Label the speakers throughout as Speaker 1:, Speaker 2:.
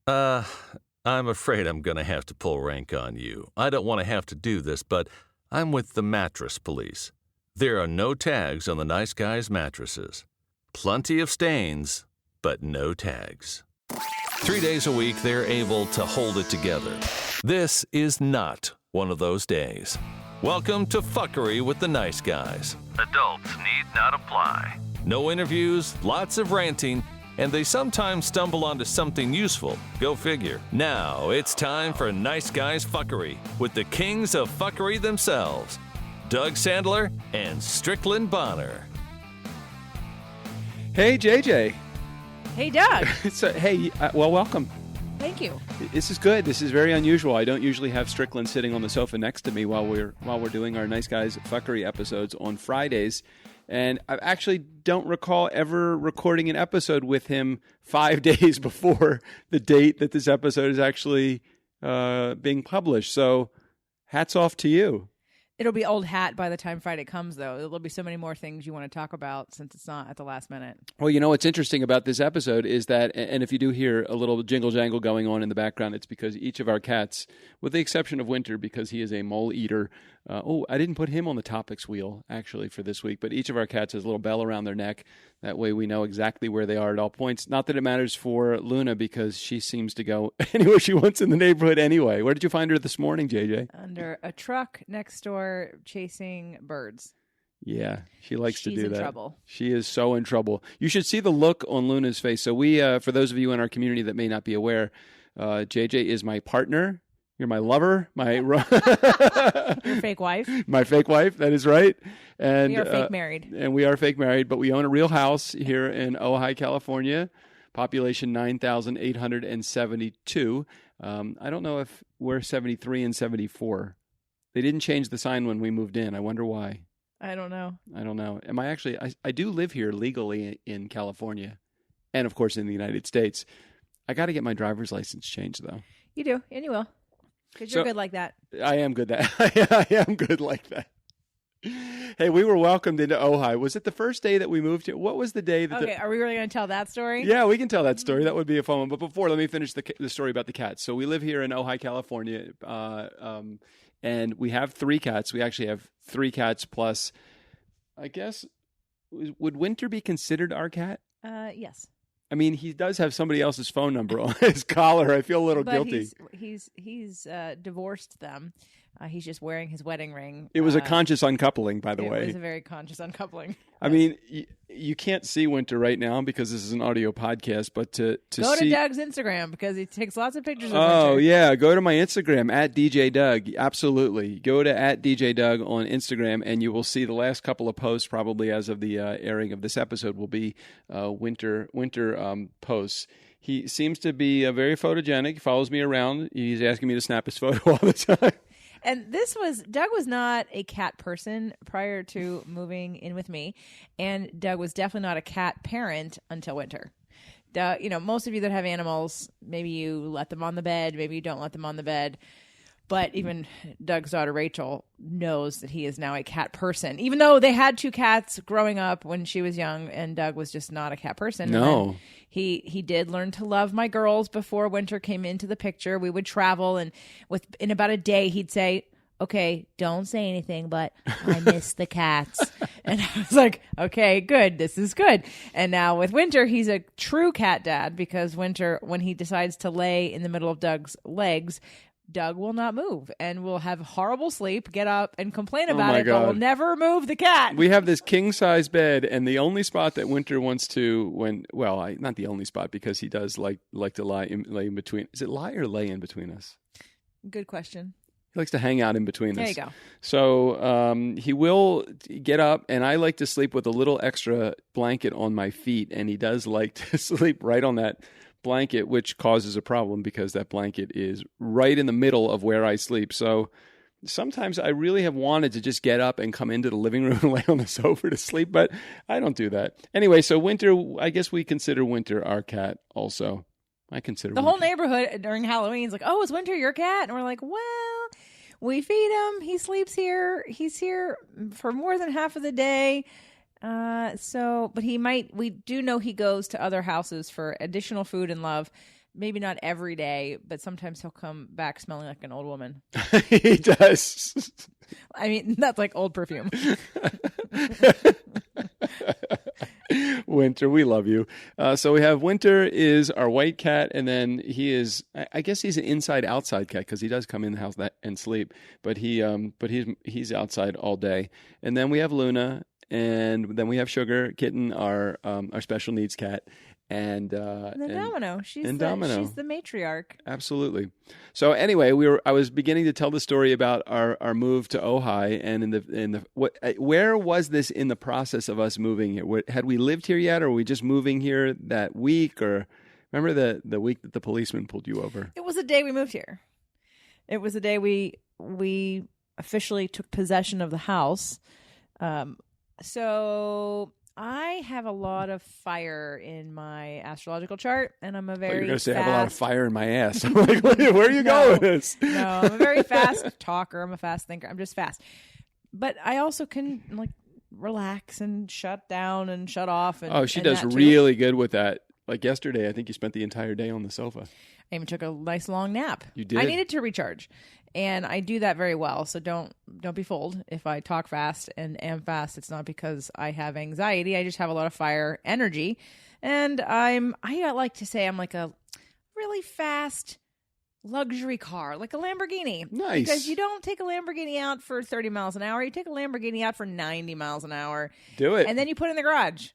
Speaker 1: Uh, I'm afraid I'm going to have to pull rank on you. I don't want to have to do this, but I'm with the mattress police. There are no tags on the nice guys' mattresses. Plenty of stains, but no tags. 3 days a week, they're able to hold it together. This is not one of those days. Welcome to Fuckery with the Nice Guys. Adults need not apply. No interviews, lots of ranting, and they sometimes stumble onto something useful. Go figure. Now it's time for Nice Guys Fuckery with the kings of fuckery themselves, Doug Sandler and Strickland Bonner.
Speaker 2: Hey, JJ.
Speaker 3: Hey, Doug.
Speaker 2: Well, welcome.
Speaker 3: Thank you.
Speaker 2: This is good. This is very unusual. I don't usually have Strickland sitting on the sofa next to me while we're doing our Nice Guys Fuckery episodes on Fridays. And I actually don't recall ever recording an episode with him 5 days before the date that this episode is actually being published. So hats off to you.
Speaker 3: It'll be old hat by the time Friday comes, though. There'll be so many more things you want to talk about since it's not at the last minute.
Speaker 2: Well, you know what's interesting about this episode is that, and if you do hear a little jingle jangle going on in the background, it's because each of our cats, with the exception of Winter, because he is a mole eater. I didn't put him on the topics wheel, actually, for this week, but each of our cats has a little bell around their neck. That way we know exactly where they are at all points. Not that it matters for Luna, because she seems to go anywhere she wants in the neighborhood anyway. Where did you find her this morning, JJ?
Speaker 3: Under a truck next door chasing birds.
Speaker 2: Yeah, she likes to do that.
Speaker 3: She's in trouble.
Speaker 2: She is so in trouble. You should see the look on Luna's face. So we, for those of you in our community that may not be aware, JJ is my partner. You're my lover,
Speaker 3: Your fake wife.
Speaker 2: My fake wife, that is right. And
Speaker 3: we are fake married.
Speaker 2: And we are fake married, but we own a real house here in Ojai, California. Population 9,872. I don't know if we're 73 and 74. They didn't change the sign when we moved in. I wonder why.
Speaker 3: I don't know.
Speaker 2: Am I actually, I do live here legally in California and, of course, in the United States. I got to get my driver's license changed, though.
Speaker 3: You do, and you will. Because you're good like that.
Speaker 2: I am good I am good like that. Hey, we were welcomed into Ojai. Was it the first day that we moved here? What was the day that...
Speaker 3: Okay, are we really going to tell that story?
Speaker 2: Yeah, we can tell that story. That would be a fun one. But before, let me finish the story about the cats. So we live here in Ojai, California, and we have 3 cats. We actually have 3 cats plus, I guess, would Winter be considered our cat?
Speaker 3: Yes.
Speaker 2: I mean, he does have somebody else's phone number on his collar. I feel a little guilty.
Speaker 3: He's divorced them. He's just wearing his wedding ring.
Speaker 2: It was a conscious uncoupling, by the way.
Speaker 3: It was a very conscious uncoupling.
Speaker 2: I mean, you can't see Winter right now because this is an audio podcast, but to
Speaker 3: go
Speaker 2: see...
Speaker 3: to Doug's Instagram because he takes lots of pictures of
Speaker 2: Winter.
Speaker 3: Winter.
Speaker 2: Yeah, go to my Instagram, @DJDoug. Absolutely. Go to @DJDoug on Instagram, and you will see the last couple of posts, probably as of the airing of this episode, will be Winter posts. He seems to be very photogenic. He follows me around. He's asking me to snap his photo all the time.
Speaker 3: And Doug was not a cat person prior to moving in with me. And Doug was definitely not a cat parent until Winter. Doug, most of you that have animals, maybe you let them on the bed, maybe you don't let them on the bed. But even Doug's daughter, Rachel, knows that he is now a cat person, even though they had 2 cats growing up when she was young, and Doug was just not a cat person.
Speaker 2: No.
Speaker 3: He did learn to love my girls before Winter came into the picture. We would travel, and in about a day, he'd say, okay, don't say anything, but I miss the cats. And I was like, okay, good. This is good. And now with Winter, he's a true cat dad because Winter, when he decides to lay in the middle of Doug's legs, Doug will not move and will have horrible sleep, get up and complain about it, but will never move the cat.
Speaker 2: We have this king-size bed, and the only spot that Winter wants to, not the only spot because he does like to lay in between. Is it lie or lay in between us?
Speaker 3: Good question.
Speaker 2: He likes to hang out in between us.
Speaker 3: There you go.
Speaker 2: So he will get up, and I like to sleep with a little extra blanket on my feet, and he does like to sleep right on that blanket, which causes a problem because that blanket is right in the middle of where I sleep. So sometimes I really have wanted to just get up and come into the living room and lay on the sofa to sleep, but I don't do that. Anyway, so Winter, I guess we consider Winter our cat also. I consider
Speaker 3: the whole neighborhood during Halloween is like, oh, is Winter your cat? And we're like, well, we feed him. He sleeps here. He's here for more than half of the day. But we do know he goes to other houses for additional food and love maybe not every day, but sometimes he'll come back smelling like an old woman.
Speaker 2: He does.
Speaker 3: I mean, that's like old perfume.
Speaker 2: Winter, we love you. So we have Winter is our white cat, and then he is, I guess he's an inside-outside cat because he does come in the house and sleep, but he's outside all day. And then we have Luna, and then we have Sugar Kitten, our special needs cat. And
Speaker 3: Domino. She's the matriarch.
Speaker 2: Absolutely. So anyway, I was beginning to tell the story about our move to Ojai, and where was this in the process of us moving here? Had we lived here yet, or were we just moving here that week? Or remember the week that the policeman pulled you over?
Speaker 3: It was the day we moved here. It was the day we officially took possession of the house. So I have a lot of fire in my astrological chart, and I'm a very
Speaker 2: you're going to say
Speaker 3: fast...
Speaker 2: I have a lot of fire in my ass. I'm like, where are you going with this?
Speaker 3: No, I'm a very fast talker. I'm a fast thinker. I'm just fast. But I also can like relax and shut down and shut off. And,
Speaker 2: she does really good with that. Like yesterday, I think you spent the entire day on the sofa.
Speaker 3: I even took a nice long nap.
Speaker 2: You did?
Speaker 3: I needed to recharge. And I do that very well, so don't be fooled if I talk fast and am fast. It's not because I have anxiety. I just have a lot of fire energy, and I like to say I'm like a really fast luxury car, like a Lamborghini.
Speaker 2: Nice.
Speaker 3: Because you don't take a Lamborghini out for 30 miles an hour. You take a Lamborghini out for 90 miles an hour.
Speaker 2: Do it.
Speaker 3: And then you put it in the garage.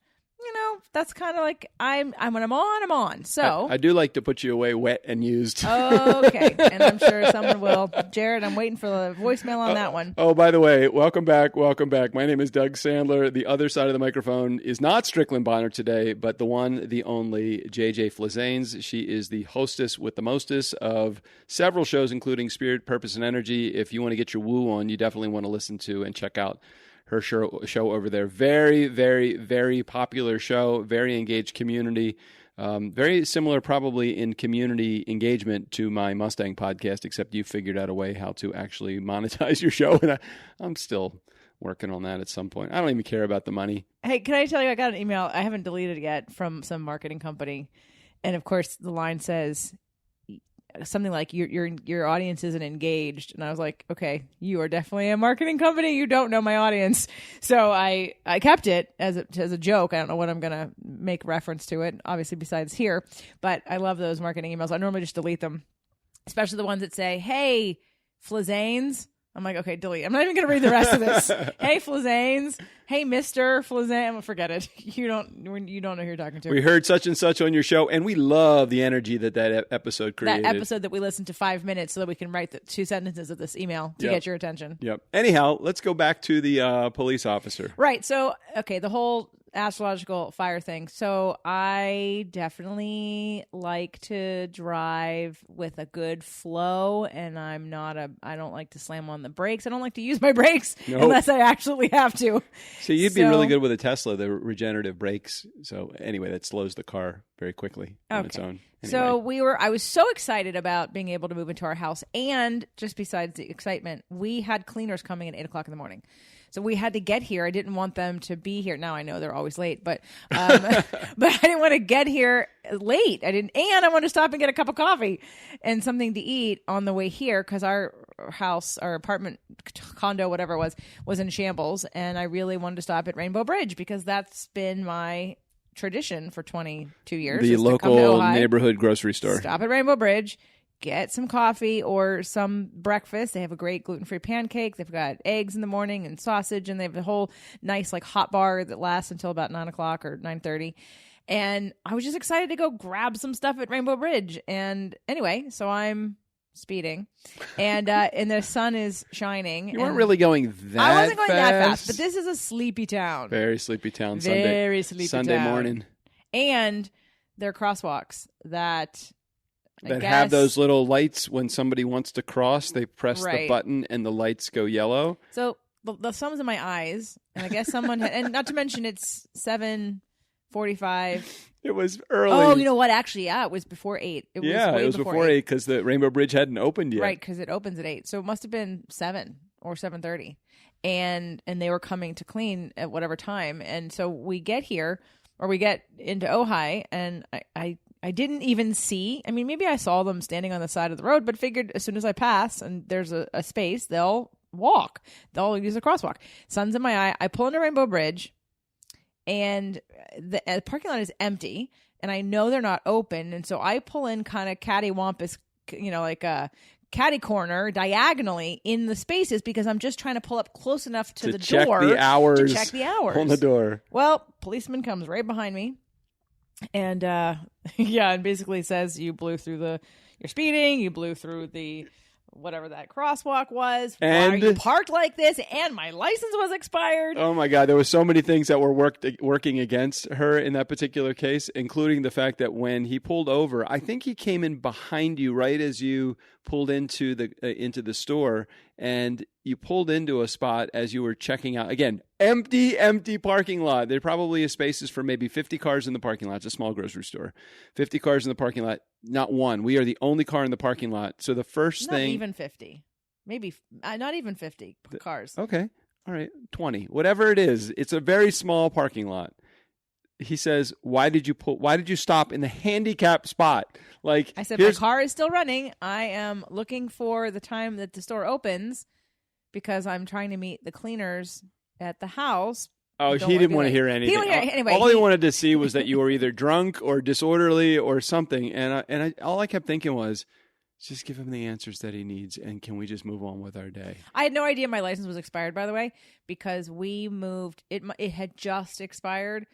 Speaker 3: You know, that's kind of like I'm when I'm on. So
Speaker 2: I do like to put you away wet and used.
Speaker 3: Okay. And I'm sure someone will. Jared, I'm waiting for the voicemail on that one.
Speaker 2: Oh, by the way, welcome back. My name is Doug Sandler. The other side of the microphone is not Strickland Bonner today, but the one, the only JJ Flizanes. She is the hostess with the mostest of several shows, including Spirit, Purpose, and Energy. If you want to get your woo on, you definitely want to listen to and check out her show over there. Very, very, very popular show, very engaged community. Very similar probably in community engagement to my Mustang podcast, except you figured out a way how to actually monetize your show. And I'm still working on that at some point. I don't even care about the money.
Speaker 3: Hey, can I tell you, I got an email, I haven't deleted it yet, from some marketing company. And of course, the line says something like your audience isn't engaged, and I was like, okay, you are definitely a marketing company. You don't know my audience, so I kept it as a joke. I don't know what I'm gonna make reference to it, obviously besides here, but I love those marketing emails. I normally just delete them, especially the ones that say, "Hey, Flizanes." I'm like, okay, delete. I'm not even going to read the rest of this. Hey, Flizanes. Hey, Mr. Flizane. Forget it. You don't know who you're talking to.
Speaker 2: We heard such and such on your show, and we love the energy that episode created.
Speaker 3: That episode that we listened to 5 minutes so that we can write the 2 sentences of this email to get your attention.
Speaker 2: Yep. Anyhow, let's go back to the police officer.
Speaker 3: Right. So, okay, the whole astrological fire thing. So I definitely like to drive with a good flow, and I don't like to slam on the brakes. I don't like to use my brakes unless I absolutely have to.
Speaker 2: So you'd be really good with a Tesla, the regenerative brakes. So anyway, that slows the car very quickly on its own. Anyway.
Speaker 3: So I was so excited about being able to move into our house, and just besides the excitement, we had cleaners coming at 8:00 in the morning. So we had to get here. I didn't want them to be here. Now I know they're always late, but I didn't want to get here late. And I wanted to stop and get a cup of coffee and something to eat on the way here, because our house, our apartment, condo, whatever it was in shambles. And I really wanted to stop at Rainbow Bridge because that's been my tradition for 22 years.
Speaker 2: The local neighborhood grocery store.
Speaker 3: Stop at Rainbow Bridge, get some coffee or some breakfast. They have a great gluten-free pancake. They've got eggs in the morning and sausage, and they have a whole nice like hot bar that lasts until about 9:00 or 9:30. And I was just excited to go grab some stuff at Rainbow Bridge. And anyway, so I'm speeding, and the sun is shining.
Speaker 2: You weren't really going that fast.
Speaker 3: I wasn't going that fast, but this is a sleepy town.
Speaker 2: Very sleepy town.
Speaker 3: Very sleepy
Speaker 2: Sunday
Speaker 3: town.
Speaker 2: morning.
Speaker 3: And there are crosswalks that
Speaker 2: have those little lights when somebody wants to cross. They press the button and the lights go yellow.
Speaker 3: So the sun's in my eyes, and I guess someone had, and not to mention it's 7:45.
Speaker 2: It was early.
Speaker 3: Oh, you know what? Actually, it was before 8. It was
Speaker 2: before 8 because the Rainbow Bridge hadn't opened yet.
Speaker 3: Right, because it opens at 8. So it must have been 7 or 7:30, and they were coming to clean at whatever time. And so we get here, or we get into Ojai, and I didn't even see. I mean, maybe I saw them standing on the side of the road, but figured as soon as I pass and there's a space, they'll walk. They'll use a crosswalk. Sun's in my eye. I pull into Rainbow Bridge, and the parking lot is empty, and I know they're not open. And so I pull in kind of cattywampus, like a catty corner diagonally in the spaces because I'm just trying to pull up close enough to the door
Speaker 2: to
Speaker 3: check the hours
Speaker 2: on the door.
Speaker 3: Well, policeman comes right behind me. And and basically says you're speeding, you blew through the whatever that crosswalk was.
Speaker 2: And
Speaker 3: why are you parked like this? And my license was expired.
Speaker 2: Oh my God, there were so many things that were working against her in that particular case, including the fact that when he pulled over, I think he came in behind you right as you pulled into the store, and you pulled into a spot as you were checking out. Again, empty parking lot. There probably is spaces for maybe 50 cars in the parking lot. It's a small grocery store. 50 cars in the parking lot. Not one. We are the only car in the parking lot. So the first thing...
Speaker 3: Not even 50. Maybe not even 50 cars.
Speaker 2: Okay. All right. 20. Whatever it is. It's a very small parking lot. He says, why did you stop in the handicap spot? Like,
Speaker 3: I said, my car is still running. I am looking for the time that the store opens because I'm trying to meet the cleaners at the house.
Speaker 2: Oh, he didn't want to hear anything.
Speaker 3: Anyway,
Speaker 2: all he wanted to see was that you were either drunk or disorderly or something. And all I kept thinking was, just give him the answers that he needs, and can we just move on with our day?
Speaker 3: I had no idea my license was expired, by the way, because we moved. It had just expired.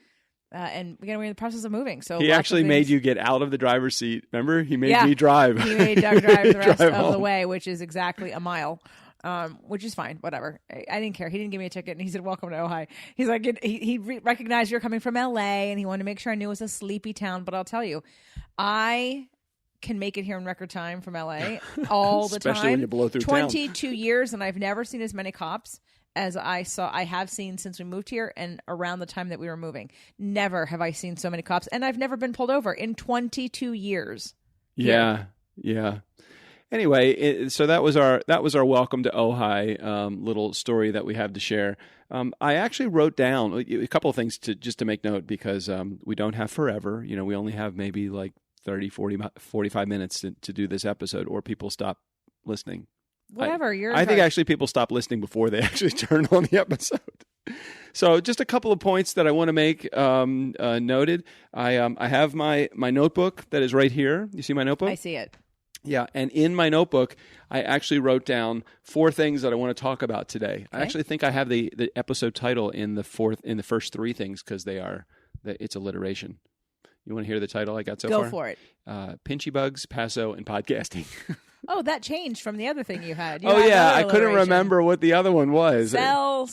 Speaker 3: And we're in the process of moving. So
Speaker 2: he actually made you get out of the driver's seat. Remember, he made me drive.
Speaker 3: He made Doug drive the rest of the way, which is exactly a mile, which is fine. Whatever. I didn't care. He didn't give me a ticket, and he said, "Welcome to Ojai." He's like, he recognized you're coming from L.A., and he wanted to make sure I knew it was a sleepy town. But I'll tell you, I can make it here in record time from L.A. all the time.
Speaker 2: Especially when you blow through
Speaker 3: 22 years, and I've never seen as many cops as I have seen since we moved here and around the time that we were moving. Never have I seen so many cops, and I've never been pulled over in 22 years.
Speaker 2: Yeah. Anyway, so that was our welcome to Ojai little story that we have to share. I actually wrote down a couple of things to make note because we don't have forever. We only have maybe like 30, 40, 45 minutes to do this episode, or people stop listening.
Speaker 3: Whatever.
Speaker 2: I think actually people stop listening before they actually turn on the episode. So just a couple of points that I want to make noted. I have my notebook that is right here. You see my notebook?
Speaker 3: I see it.
Speaker 2: Yeah, and in my notebook, I actually wrote down 4 things that I want to talk about today. Okay. I actually think I have the episode title in the first 3 things because it's alliteration. You want to hear the title I got so far?
Speaker 3: Go for it.
Speaker 2: Pinchy bugs, Paso, and podcasting.
Speaker 3: Oh, that changed from the other thing you had.
Speaker 2: I couldn't remember what the other one was.
Speaker 3: Smell,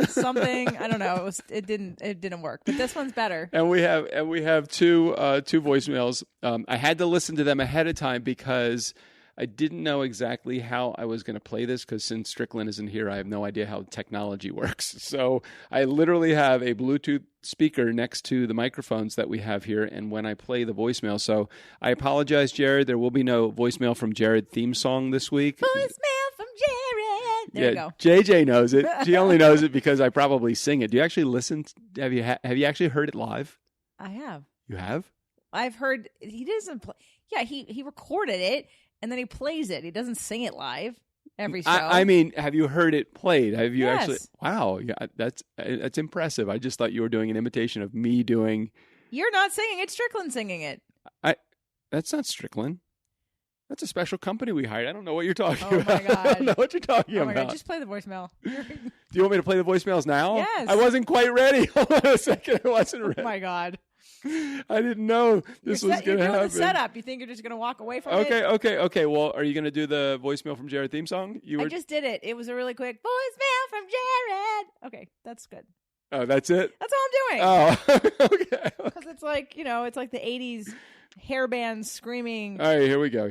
Speaker 3: something. I don't know. It didn't work. But this one's better.
Speaker 2: And we have two voicemails. I had to listen to them ahead of time because I didn't know exactly how I was going to play this because since Strickland isn't here, I have no idea how technology works. So I literally have a Bluetooth speaker next to the microphones that we have here, and when I play the voicemail. So I apologize, Jared. There will be no voicemail from Jared theme song this week.
Speaker 3: Voicemail from Jared. There you go.
Speaker 2: JJ knows it. She only knows it because I probably sing it. Do you actually listen? Have you actually heard it live?
Speaker 3: I have.
Speaker 2: You have?
Speaker 3: I've heard he doesn't play. Yeah, he recorded it. And then he plays it. He doesn't sing it live every show.
Speaker 2: I mean, have you heard it played? Have you
Speaker 3: Yes.
Speaker 2: actually? Wow, yeah, that's impressive. I just thought you were doing an imitation of me doing.
Speaker 3: You're not singing. It's Strickland singing it.
Speaker 2: That's not Strickland. That's a special company we hired. I don't know what you're talking
Speaker 3: Oh,
Speaker 2: about.
Speaker 3: my God.
Speaker 2: I don't know what you're talking
Speaker 3: Oh my
Speaker 2: about.
Speaker 3: God, just play the voicemail.
Speaker 2: Do you want me to play the voicemails now?
Speaker 3: Yes.
Speaker 2: I wasn't quite ready. Hold on a second. I wasn't ready.
Speaker 3: Oh my God.
Speaker 2: I didn't know this was going to
Speaker 3: You're doing
Speaker 2: happen.
Speaker 3: the setup. You think you're just going to walk away from it?
Speaker 2: Okay. Well, are you going to do the voicemail from Jared theme song?
Speaker 3: I just did it. It was a really quick voicemail from Jared. Okay, that's good.
Speaker 2: Oh, that's it?
Speaker 3: That's all I'm doing.
Speaker 2: Oh, okay.
Speaker 3: Because it's like, it's like the 80s hair band screaming.
Speaker 2: All right, here we go.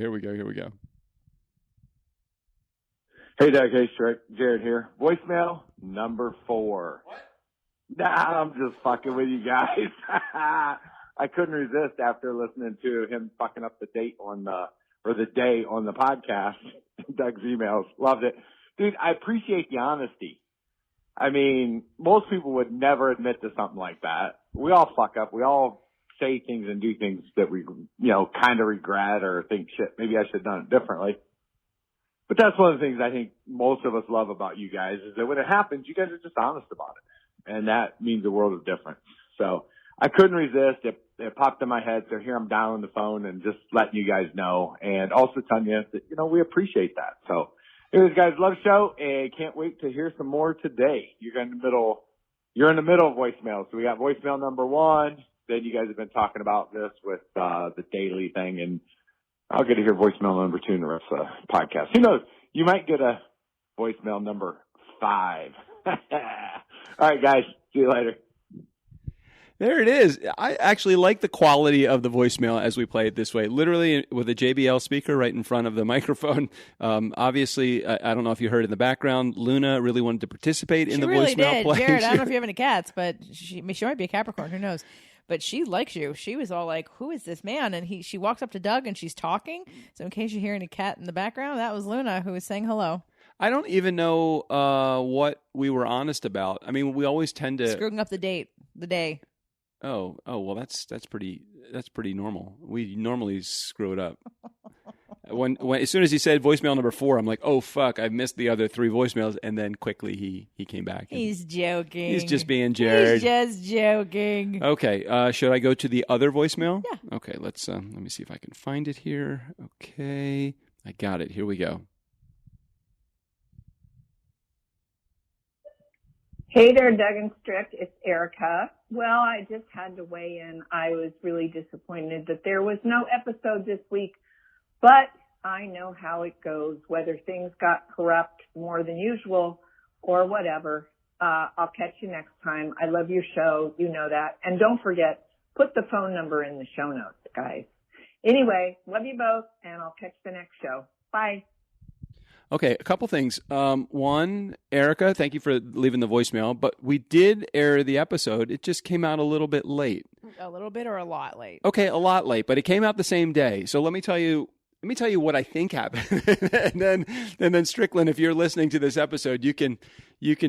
Speaker 4: Hey, Doug. Hey, Strick. Jared here. Voicemail number 4. What? Nah, I'm just fucking with you guys. I couldn't resist after listening to him fucking up the date on the day on the podcast. Doug's emails. Loved it. Dude, I appreciate the honesty. I mean, most people would never admit to something like that. We all fuck up. We all say things and do things that we, kind of regret or think, shit, maybe I should have done it differently. But that's one of the things I think most of us love about you guys is that when it happens, you guys are just honest about it. And that means a world of difference. So I couldn't resist. It popped in my head. So here I'm dialing the phone and just letting you guys know. And also telling you that, we appreciate that. So anyways, guys, love the show and can't wait to hear some more today. You're in the middle of voicemail. So we got voicemail number 1. Then you guys have been talking about this with the daily thing. And I'll get to hear voicemail number 2 in the rest of the podcast. Who knows? You might get a voicemail number 5. All right, guys. See you later.
Speaker 2: There it is. I actually like the quality of the voicemail as we play it this way, literally with a JBL speaker right in front of the microphone. Obviously, I don't know if you heard in the background, Luna really wanted to participate in the
Speaker 3: really
Speaker 2: voicemail
Speaker 3: did.
Speaker 2: play.
Speaker 3: Jared, I don't know if you have any cats, but she might be a Capricorn. Who knows? But she likes you. She was all like, "Who is this man?" And she walks up to Doug and she's talking. So in case you hear any cat in the background, that was Luna who was saying hello.
Speaker 2: I don't even know what we were honest about. I mean, we always tend to
Speaker 3: screwing up the day.
Speaker 2: Oh, well, that's pretty normal. We normally screw it up. When as soon as he said voicemail number 4, I'm like, oh fuck, I missed the other 3 voicemails, and then quickly he came back.
Speaker 3: He's joking.
Speaker 2: He's just being Jared.
Speaker 3: He's just joking.
Speaker 2: Okay, should I go to the other voicemail?
Speaker 3: Yeah.
Speaker 2: Okay, let's let me see if I can find it here. Okay, I got it. Here we go.
Speaker 5: Hey there, Doug and Strick. It's Erica. Well, I just had to weigh in. I was really disappointed that there was no episode this week, but I know how it goes, whether things got corrupt more than usual or whatever. I'll catch you next time. I love your show. You know that. And don't forget, put the phone number in the show notes, guys. Anyway, love you both, and I'll catch the next show. Bye.
Speaker 2: Okay, a couple things. One, Erica, thank you for leaving the voicemail, but we did air the episode. It just came out a little bit late.
Speaker 3: A little bit or a lot late?
Speaker 2: Okay, a lot late, but it came out the same day. So let me tell you what I think happened. and then Strickland, if you're listening to this episode, you can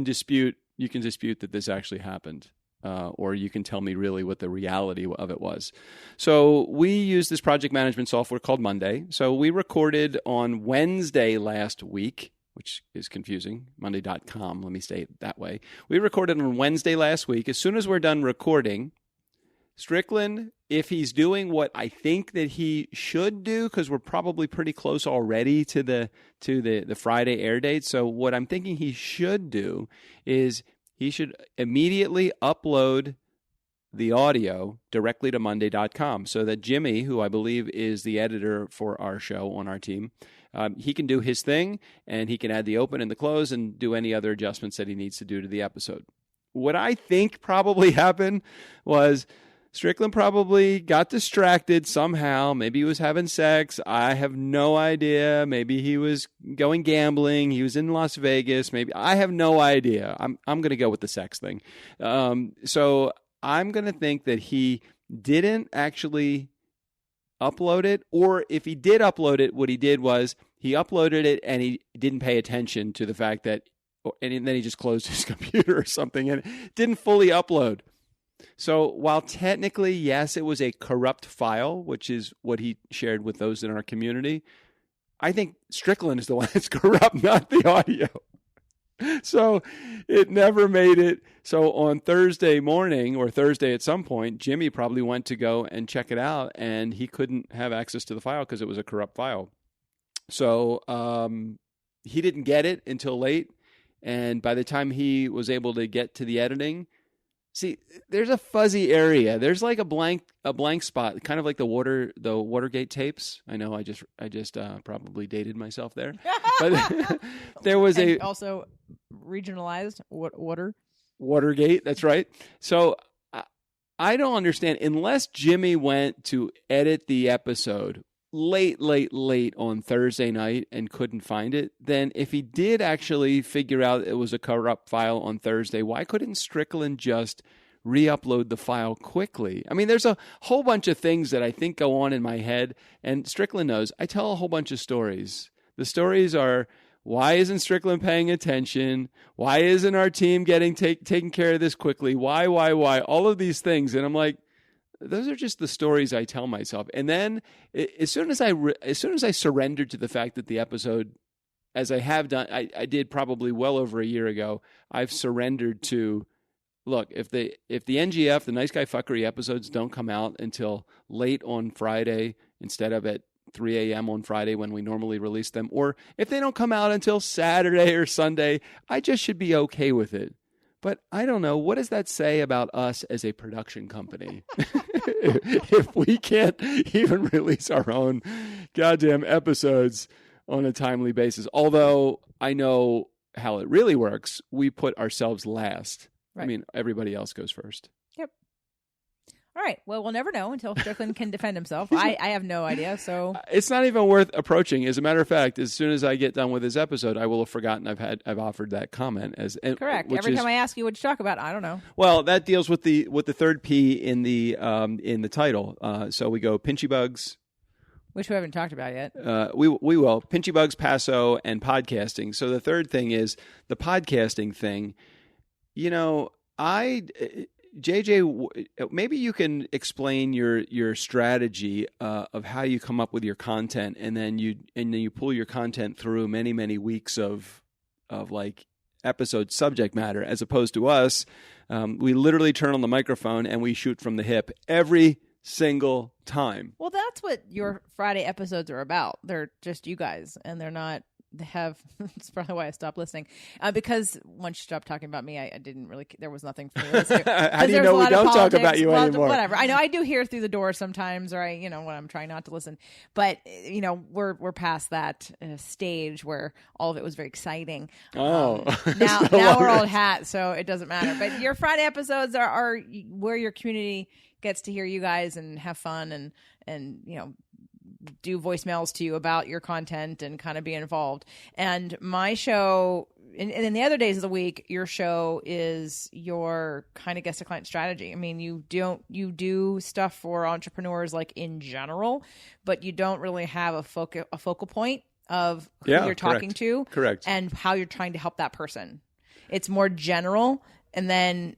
Speaker 2: dispute that this actually happened. Or you can tell me really what the reality of it was. So we use this project management software called Monday. So we recorded on Wednesday last week, which is confusing, monday.com, let me say it that way. We recorded on Wednesday last week. As soon as we're done recording, Strickland, if he's doing what I think that he should do, because we're probably pretty close already to the Friday air date. So what I'm thinking he should do is he should immediately upload the audio directly to monday.com so that Jimmy, who I believe is the editor for our show on our team, he can do his thing and he can add the open and the close and do any other adjustments that he needs to do to the episode. What I think probably happened was Strickland probably got distracted somehow. Maybe he was having sex. I have no idea. Maybe he was going gambling. He was in Las Vegas. Maybe I have no idea. I'm going to go with the sex thing. So I'm going to think that he didn't actually upload it, or if he did upload it, what he did was he uploaded it and he didn't pay attention to the fact that, and then he just closed his computer or something and didn't fully upload. So while technically, yes, it was a corrupt file, which is what he shared with those in our community, I think Strickland is the one that's corrupt, not the audio. So it never made it. So on Thursday morning or Thursday at some point, Jimmy probably went to go and check it out, and he couldn't have access to the file because it was a corrupt file. So he didn't get it until late, and by the time he was able to get to the editing, see, there's a fuzzy area. There's like a blank spot, kind of like the Watergate tapes. I know I just probably dated myself there, but there was
Speaker 3: also regionalized
Speaker 2: Watergate. That's right. So I don't understand unless Jimmy went to edit the episode late on Thursday night and couldn't find it, then if he did actually figure out it was a corrupt file on Thursday, why couldn't Strickland just re-upload the file quickly? I mean, there's a whole bunch of things that I think go on in my head, and Strickland knows. I tell a whole bunch of stories. The stories are, why isn't Strickland paying attention? Why isn't our team getting taking care of this quickly? Why? All of these things. And I'm like, those are just the stories I tell myself. And then as soon as I surrendered to the fact that the episode, as I have done, I did probably well over a year ago, I've surrendered to, look, if the NGF, the Nice Guy Fuckery episodes don't come out until late on Friday instead of at 3 a.m. on Friday when we normally release them, or if they don't come out until Saturday or Sunday, I just should be okay with it. But I don't know. What does that say about us as a production company? If we can't even release our own goddamn episodes on a timely basis. Although I know how it really works. We put ourselves last. Right. I mean, everybody else goes first.
Speaker 3: Yep. All right. Well, we'll never know until Strickland can defend himself. I have no idea. So
Speaker 2: it's not even worth approaching. As a matter of fact, as soon as I get done with this episode, I will have forgotten I've offered that comment as
Speaker 3: correct. Every time I ask you what you talk about, I don't know.
Speaker 2: Well, that deals with the third P in the title. So we go Pinchy Bugs,
Speaker 3: which we haven't talked about yet.
Speaker 2: We will Pinchy Bugs, Paso, and podcasting. So the third thing is the podcasting thing. You know, JJ, maybe you can explain your strategy of how you come up with your content, and then you pull your content through many weeks of like episode subject matter, as opposed to us. We literally turn on the microphone and we shoot from the hip every single time.
Speaker 3: Well, that's what your Friday episodes are about. They're just you guys, and they're not. They have. That's probably why I stopped listening. Because once you stopped talking about me, I didn't really. There was nothing for me to listen to.
Speaker 2: How do you know we don't talk about you anymore?
Speaker 3: Whatever. I know I do hear through the door sometimes, or when I'm trying not to listen. But we're past that stage where all of it was very exciting.
Speaker 2: Oh,
Speaker 3: now we're old hat, so it doesn't matter. But your Friday episodes are where your community gets to hear you guys and have fun and do voicemails to you about your content and kind of be involved. And my show, and in the other days of the week, your show is your kind of guest to client strategy. I mean, you do stuff for entrepreneurs like in general, but you don't really have a focal point of who you're talking to,
Speaker 2: correct,
Speaker 3: and how you're trying to help that person. It's more general, and then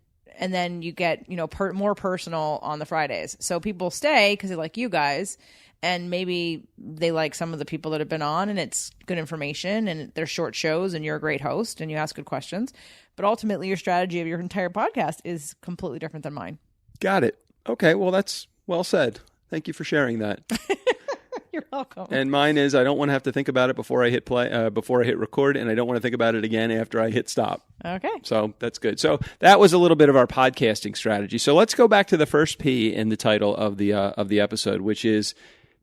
Speaker 3: you get more personal on the Fridays. So people stay because they like you guys. And maybe they like some of the people that have been on, and it's good information, and they're short shows, and you're a great host, and you ask good questions. But ultimately, your strategy of your entire podcast is completely different than mine.
Speaker 2: Got it. Okay, well, that's well said. Thank you for sharing that.
Speaker 3: You're welcome.
Speaker 2: And mine is I don't want to have to think about it before I hit play, before I hit record, and I don't want to think about it again after I hit stop.
Speaker 3: Okay.
Speaker 2: So that's good. So that was a little bit of our podcasting strategy. So let's go back to the first P in the title of the episode, which is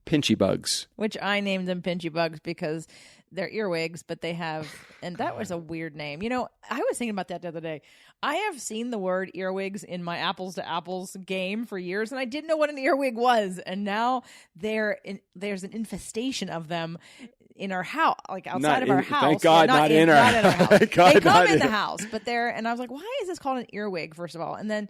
Speaker 2: Pinchy Bugs.
Speaker 3: Which I named them Pinchy Bugs because they're earwigs, but they have, and that was a weird name. I was thinking about that the other day. I have seen the word earwigs in my Apples to Apples game for years, and I didn't know what an earwig was. And now there's an infestation of them in our house, like outside of our house.
Speaker 2: Thank God, not in our house.
Speaker 3: They come in the house, but and I was like, why is this called an earwig, first of all? And then,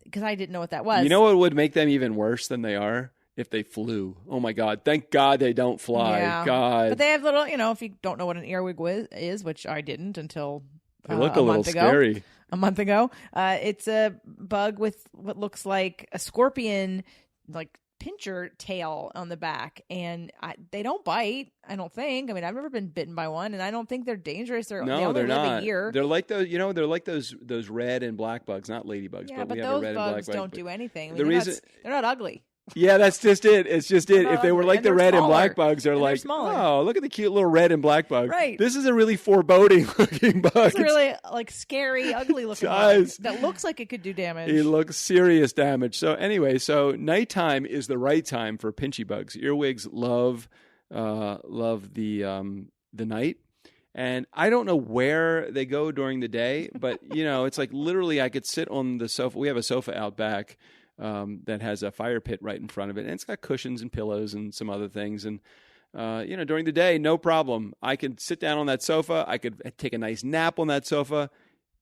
Speaker 3: because I didn't know what that was.
Speaker 2: You know what would make them even worse than they are? If they flew. Oh my God. Thank God they don't fly.
Speaker 3: Yeah.
Speaker 2: God.
Speaker 3: But they have little, if you don't know what an earwig is, which I didn't until
Speaker 2: they look a little scary.
Speaker 3: A month ago. It's a bug with what looks like a scorpion, like pincher tail on the back. And they don't bite, I don't think. I mean, I've never been bitten by one, and I don't think they're dangerous. They only live a year.
Speaker 2: They're like those, they're like those red and black bugs, not ladybugs.
Speaker 3: Yeah, but
Speaker 2: we
Speaker 3: those
Speaker 2: have a red
Speaker 3: bugs
Speaker 2: and black
Speaker 3: don't do anything. I
Speaker 2: mean,
Speaker 3: they're not ugly.
Speaker 2: Yeah, that's just it. It's just it. If they were like the red and black bugs, they're like,
Speaker 3: smaller.
Speaker 2: Oh, look at the cute little red and black bug.
Speaker 3: Right.
Speaker 2: This is a really foreboding looking bug.
Speaker 3: It's really like scary, ugly looking bug that looks like it could do damage.
Speaker 2: It looks serious damage. So anyway, nighttime is the right time for pinchy bugs. Earwigs love the night. And I don't know where they go during the day, but it's like literally I could sit on the sofa. We have a sofa out back. That has a fire pit right in front of it. And it's got cushions and pillows and some other things. And, during the day, no problem. I could sit down on that sofa. I could take a nice nap on that sofa.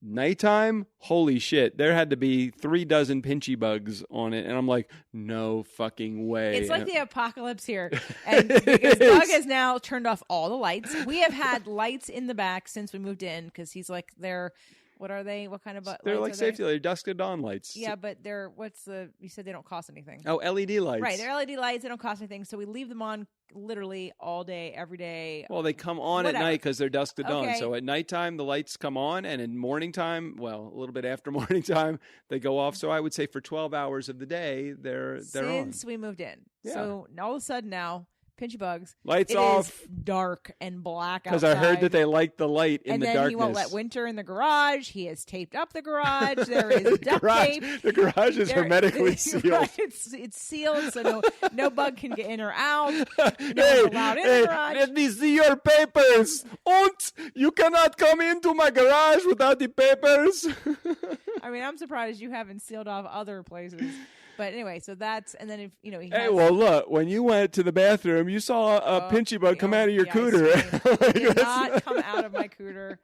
Speaker 2: Nighttime, holy shit. There had to be 36 pinchy bugs on it. And I'm like, no fucking way.
Speaker 3: It's like the apocalypse here. And because Doug has now turned off all the lights. We have had lights in the back since we moved in because he's like, they're What are they? What kind of
Speaker 2: They're
Speaker 3: lights
Speaker 2: like
Speaker 3: are
Speaker 2: safety lights, dusk to dawn lights.
Speaker 3: Yeah, but you said they don't cost anything.
Speaker 2: Oh, LED lights.
Speaker 3: Right, they're LED lights. They don't cost anything. So we leave them on literally all day, every day.
Speaker 2: Well, they come on
Speaker 3: Whatever.
Speaker 2: at night because they're dusk to dawn.
Speaker 3: Okay.
Speaker 2: So at nighttime, the lights come on, and in morning time, well, a little bit after morning time, they go off. So I would say for 12 hours of the day, they're on.
Speaker 3: Since we moved in.
Speaker 2: Yeah.
Speaker 3: So all of a sudden now, Pinchy Bugs.
Speaker 2: Lights
Speaker 3: it
Speaker 2: off.
Speaker 3: is dark and black outside.
Speaker 2: Because I heard that they like the light in
Speaker 3: and
Speaker 2: the
Speaker 3: then
Speaker 2: darkness.
Speaker 3: he won't let winter in the garage. He has taped up the garage. There is duct tape.
Speaker 2: The garage is hermetically sealed.
Speaker 3: Right, it's sealed, so no bug can get in or out. No one's allowed in the garage.
Speaker 2: Let me see your papers. Und you cannot come into my garage without the papers.
Speaker 3: I mean, I'm surprised you haven't sealed off other places. But anyway, so that's, and then if, he has,
Speaker 2: Hey, well, look, when you went to the bathroom, you saw a Pinchy Bug come out of your cooter.
Speaker 3: It did not come out of my cooter.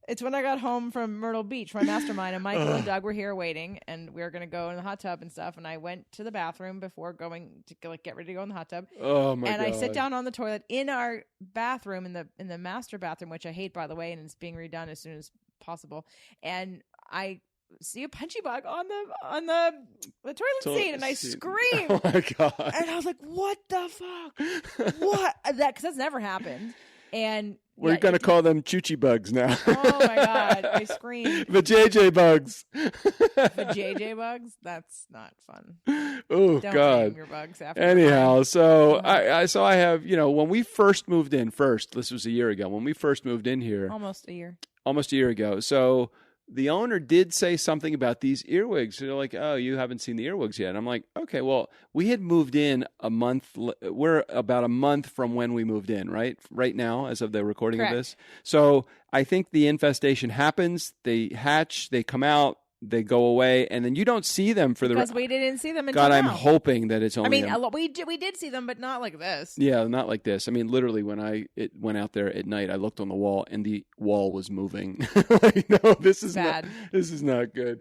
Speaker 3: It's when I got home from Myrtle Beach, my mastermind, and Michael and Doug were here waiting, and we were going to go in the hot tub and stuff. And I went to the bathroom before going to get ready to go in the hot tub.
Speaker 2: Oh my
Speaker 3: God! And I sit
Speaker 2: God.
Speaker 3: down on the toilet in our bathroom, in the master bathroom, which I hate, by the way, and it's being redone as soon as possible. And I see a Pinchy Bug on the toilet seat, and I scream.
Speaker 2: Oh my God!
Speaker 3: And I was like, "What the fuck? What that? Because that's never happened." And
Speaker 2: we're gonna call them Choochie Bugs now.
Speaker 3: Oh my God! I screamed.
Speaker 2: The JJ Bugs.
Speaker 3: The JJ Bugs. That's not fun.
Speaker 2: Oh
Speaker 3: Don't
Speaker 2: God!
Speaker 3: name your bugs after
Speaker 2: Anyhow, so I have when we first moved in. This was a year ago. When we first moved in here,
Speaker 3: almost a year
Speaker 2: ago. So the owner did say something about these earwigs. They're like, "Oh, you haven't seen the earwigs yet." And I'm like, "Okay, well, we had moved in a month. We're about a month from when we moved in, right? Right now, as of the recording
Speaker 3: Correct.
Speaker 2: of this. So I think the infestation happens. They hatch. They come out. They go away, and then you don't see them for
Speaker 3: because we didn't see them until
Speaker 2: God,
Speaker 3: now.
Speaker 2: I'm hoping that it's only.
Speaker 3: I mean, we did see them, but not like this.
Speaker 2: Yeah, not like this. I mean, literally, when it went out there at night, I looked on the wall, and the wall was moving. Like, no, this is
Speaker 3: bad.
Speaker 2: This is not good.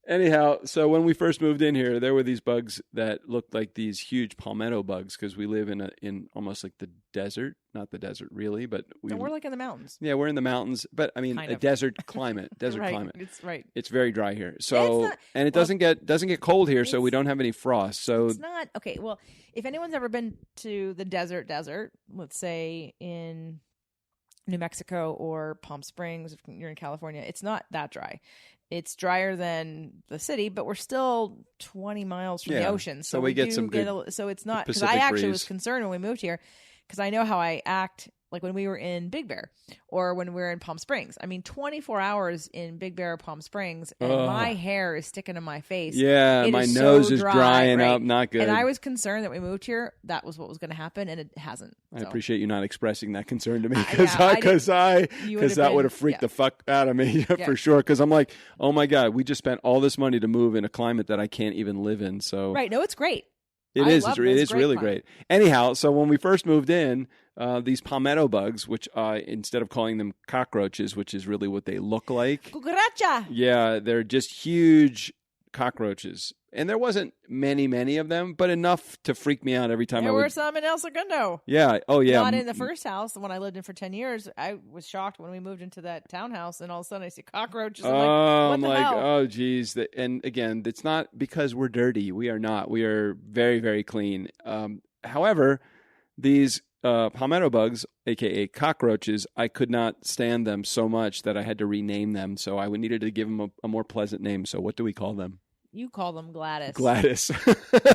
Speaker 2: Anyhow, so when we first moved in here, there were these bugs that looked like these huge palmetto bugs because we live in almost like the desert. Not the desert, really, but
Speaker 3: we're like in the mountains.
Speaker 2: Yeah, we're in the mountains, but I mean, a desert climate.
Speaker 3: Right.
Speaker 2: Climate.
Speaker 3: It's right.
Speaker 2: It's very dry here. So, and it doesn't get cold here, so we don't have any frost. So
Speaker 3: it's not okay. Well, if anyone's ever been to the desert, let's say in New Mexico or Palm Springs, if you're in California, it's not that dry. It's drier than the city, but we're still 20 miles from the ocean. So
Speaker 2: we get some good
Speaker 3: so it's not, because
Speaker 2: Pacific
Speaker 3: I actually
Speaker 2: breeze.
Speaker 3: was concerned when we moved here, because I know how I act, like when we were in Big Bear or when we were in Palm Springs. I mean, 24 hours in Big Bear or Palm Springs, and my hair is sticking to my face.
Speaker 2: Yeah,
Speaker 3: It
Speaker 2: my
Speaker 3: is
Speaker 2: nose
Speaker 3: so
Speaker 2: is
Speaker 3: dry,
Speaker 2: drying
Speaker 3: right?
Speaker 2: up. Not good.
Speaker 3: And I was concerned that we moved here, that was what was going to happen, and it hasn't.
Speaker 2: I
Speaker 3: So.
Speaker 2: appreciate you not expressing that concern to me
Speaker 3: Yeah,
Speaker 2: because that would have
Speaker 3: been-
Speaker 2: freaked the fuck out of me for sure. Because I'm like, oh my God, we just spent all this money to move in a climate that I can't even live in. So
Speaker 3: Right. No, it's great.
Speaker 2: It is really great. Anyhow, so when we first moved in, these palmetto bugs, which instead of calling them cockroaches, which is really what they look like.
Speaker 3: Cucaracha.
Speaker 2: Yeah, they're just huge cockroaches. And there wasn't many of them, but enough to freak me out every time
Speaker 3: There were some in El Segundo.
Speaker 2: Yeah. Oh, yeah.
Speaker 3: Not in the first house, the one I lived in for 10 years. I was shocked when we moved into that townhouse, and all of a sudden I see cockroaches. I'm like, what the hell?
Speaker 2: Oh, geez. And again, it's not because we're dirty. We are not. We are very, very clean. However, these palmetto bugs, a.k.a. cockroaches, I could not stand them so much that I had to rename them. So I needed to give them a more pleasant name. So what do we call them?
Speaker 3: You call them Gladys.
Speaker 2: Gladys.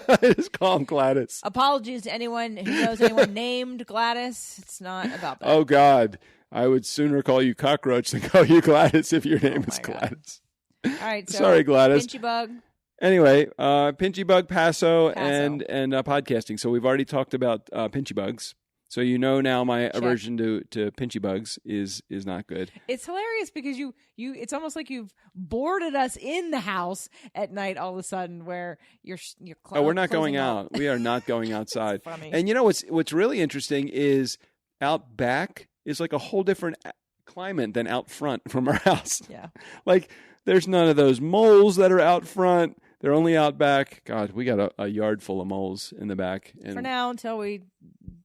Speaker 2: I just call them Gladys.
Speaker 3: Apologies to anyone who knows anyone named Gladys. It's not about that.
Speaker 2: Oh, God. I would sooner call you Cockroach than call you Gladys if your name is
Speaker 3: God.
Speaker 2: Gladys.
Speaker 3: All right. So
Speaker 2: Sorry, Gladys.
Speaker 3: Pinchy Bug.
Speaker 2: Anyway, Pinchy Bug, Paso. and podcasting. So we've already talked about Pinchy Bugs. So you know now my aversion to Pinchy Bugs is not good.
Speaker 3: It's hilarious because you it's almost like you've boarded us in the house at night all of a sudden, where you're
Speaker 2: we're not going
Speaker 3: closing
Speaker 2: out. We are not going outside.
Speaker 3: Funny.
Speaker 2: And you know what's really interesting is out back is like a whole different climate than out front from our house.
Speaker 3: Yeah.
Speaker 2: Like there's none of those moles that are out front. They're only out back. God, we got a yard full of moles in the back. And,
Speaker 3: For now, until we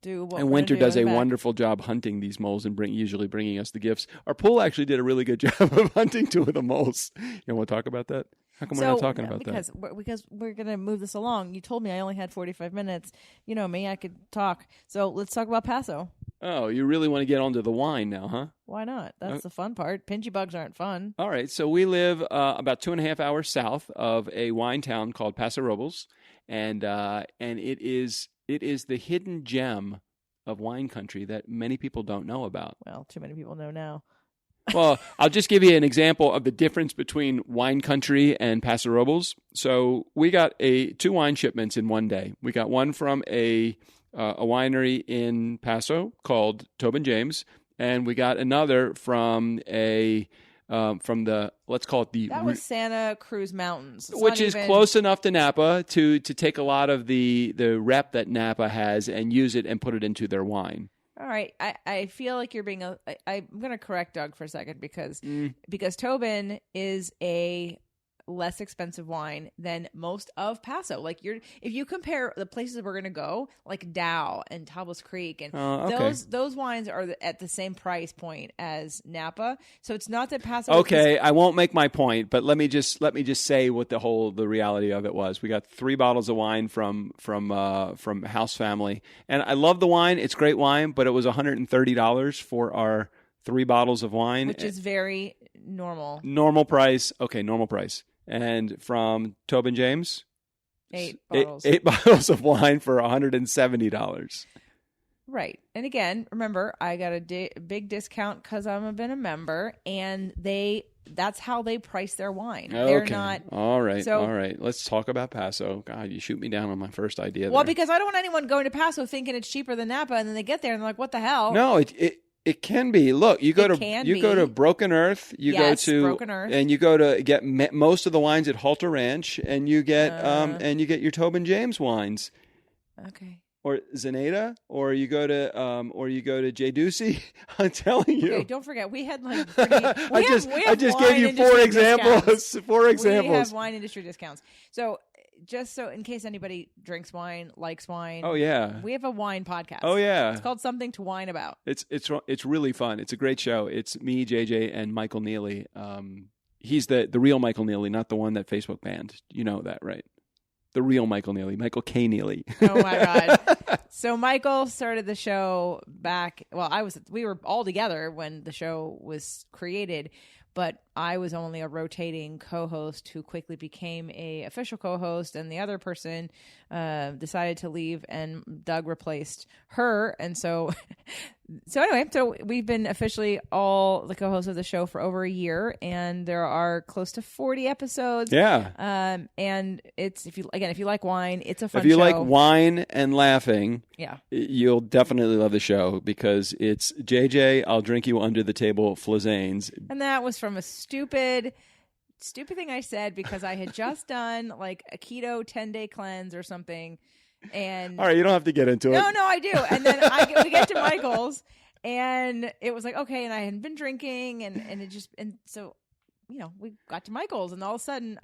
Speaker 3: do what
Speaker 2: and
Speaker 3: we're
Speaker 2: Winter
Speaker 3: gonna do
Speaker 2: does
Speaker 3: in
Speaker 2: a
Speaker 3: the back.
Speaker 2: wonderful job hunting these moles and usually bringing us the gifts. Our pool actually did a really good job of hunting 2 of the moles. You want to talk about that? How come we're not talking about that?
Speaker 3: Because we're going to move this along. You told me I only had 45 minutes. You know me, I could talk. So let's talk about Paso.
Speaker 2: Oh, you really want to get onto the wine now, huh?
Speaker 3: Why not? That's the fun part. Pinchy bugs aren't fun.
Speaker 2: All right. So we live about 2.5 hours south of a wine town called Paso Robles, and it is the hidden gem of wine country that many people don't know about.
Speaker 3: Well, too many people know now.
Speaker 2: Well, I'll just give you an example of the difference between wine country and Paso Robles. So we got 2 wine shipments in one day. We got one from a winery in Paso called Tobin James, and we got another from let's call it
Speaker 3: that was Santa Cruz Mountains,
Speaker 2: which is close enough to Napa to take a lot of the rep that Napa has and use it and put it into their wine.
Speaker 3: All right, I feel like you're being I'm going to correct Doug for a second because Tobin is a less expensive wine than most of Paso. Like if you compare the places we're going to go, like Dow and Tablas Creek, and those wines are at the same price point as Napa. So it's not that Paso.
Speaker 2: Okay, I won't make my point, but let me just say what the reality of it was. We got 3 bottles of wine from House Family, and I love the wine. It's great wine, but it was $130 for our 3 bottles of wine,
Speaker 3: which is very normal.
Speaker 2: Normal price. Okay, normal price. And from Tobin James,
Speaker 3: 8 bottles.
Speaker 2: 8 bottles of wine for $170.
Speaker 3: Right. And again, remember, I got a big discount because I've been a member, and that's how they price their wine.
Speaker 2: Okay.
Speaker 3: They're not.
Speaker 2: All right. Let's talk about Paso. God, you shoot me down on my first idea.
Speaker 3: Well, because I don't want anyone going to Paso thinking it's cheaper than Napa, and then they get there and they're like, "What the hell?"
Speaker 2: No, it can be. Look, you go to Broken Earth. You go to
Speaker 3: Broken Earth,
Speaker 2: and you go to get most of the wines at Halter Ranch, and you get your Tobin James wines.
Speaker 3: Okay.
Speaker 2: Or Zenata, or you go to J. Ducey. I'm telling you.
Speaker 3: Okay, don't forget we had like.
Speaker 2: I just gave you 4 examples. 4 examples.
Speaker 3: We have wine industry discounts. So just so in case anybody drinks wine, likes wine.
Speaker 2: Oh yeah.
Speaker 3: We have a wine podcast.
Speaker 2: Oh yeah.
Speaker 3: It's called Something to Wine About.
Speaker 2: It's really fun. It's a great show. It's me, JJ, and Michael Neely. He's the real Michael Neely, not the one that Facebook banned. You know that, right? The real Michael Neely, Michael K. Neely.
Speaker 3: Oh my God! So Michael started the show back. Well, we were all together when the show was created, but I was only a rotating co-host who quickly became a official co-host, and the other person decided to leave, and Doug replaced her, and so anyway, so we've been officially all the co-hosts of the show for over a year, and there are close to 40 episodes.
Speaker 2: Yeah.
Speaker 3: And it's if you like wine, it's a fun show.
Speaker 2: If you like wine and laughing,
Speaker 3: yeah,
Speaker 2: you'll definitely love the show because it's JJ, I'll drink you under the table Flazanes.
Speaker 3: And that was from a stupid thing I said because I had just done like a keto 10-day cleanse or something. And
Speaker 2: all right, you don't have to get into it.
Speaker 3: No, I do. And then we get to Michael's, and it was like, okay, and I hadn't been drinking, and so, you know, we got to Michael's, and all of a sudden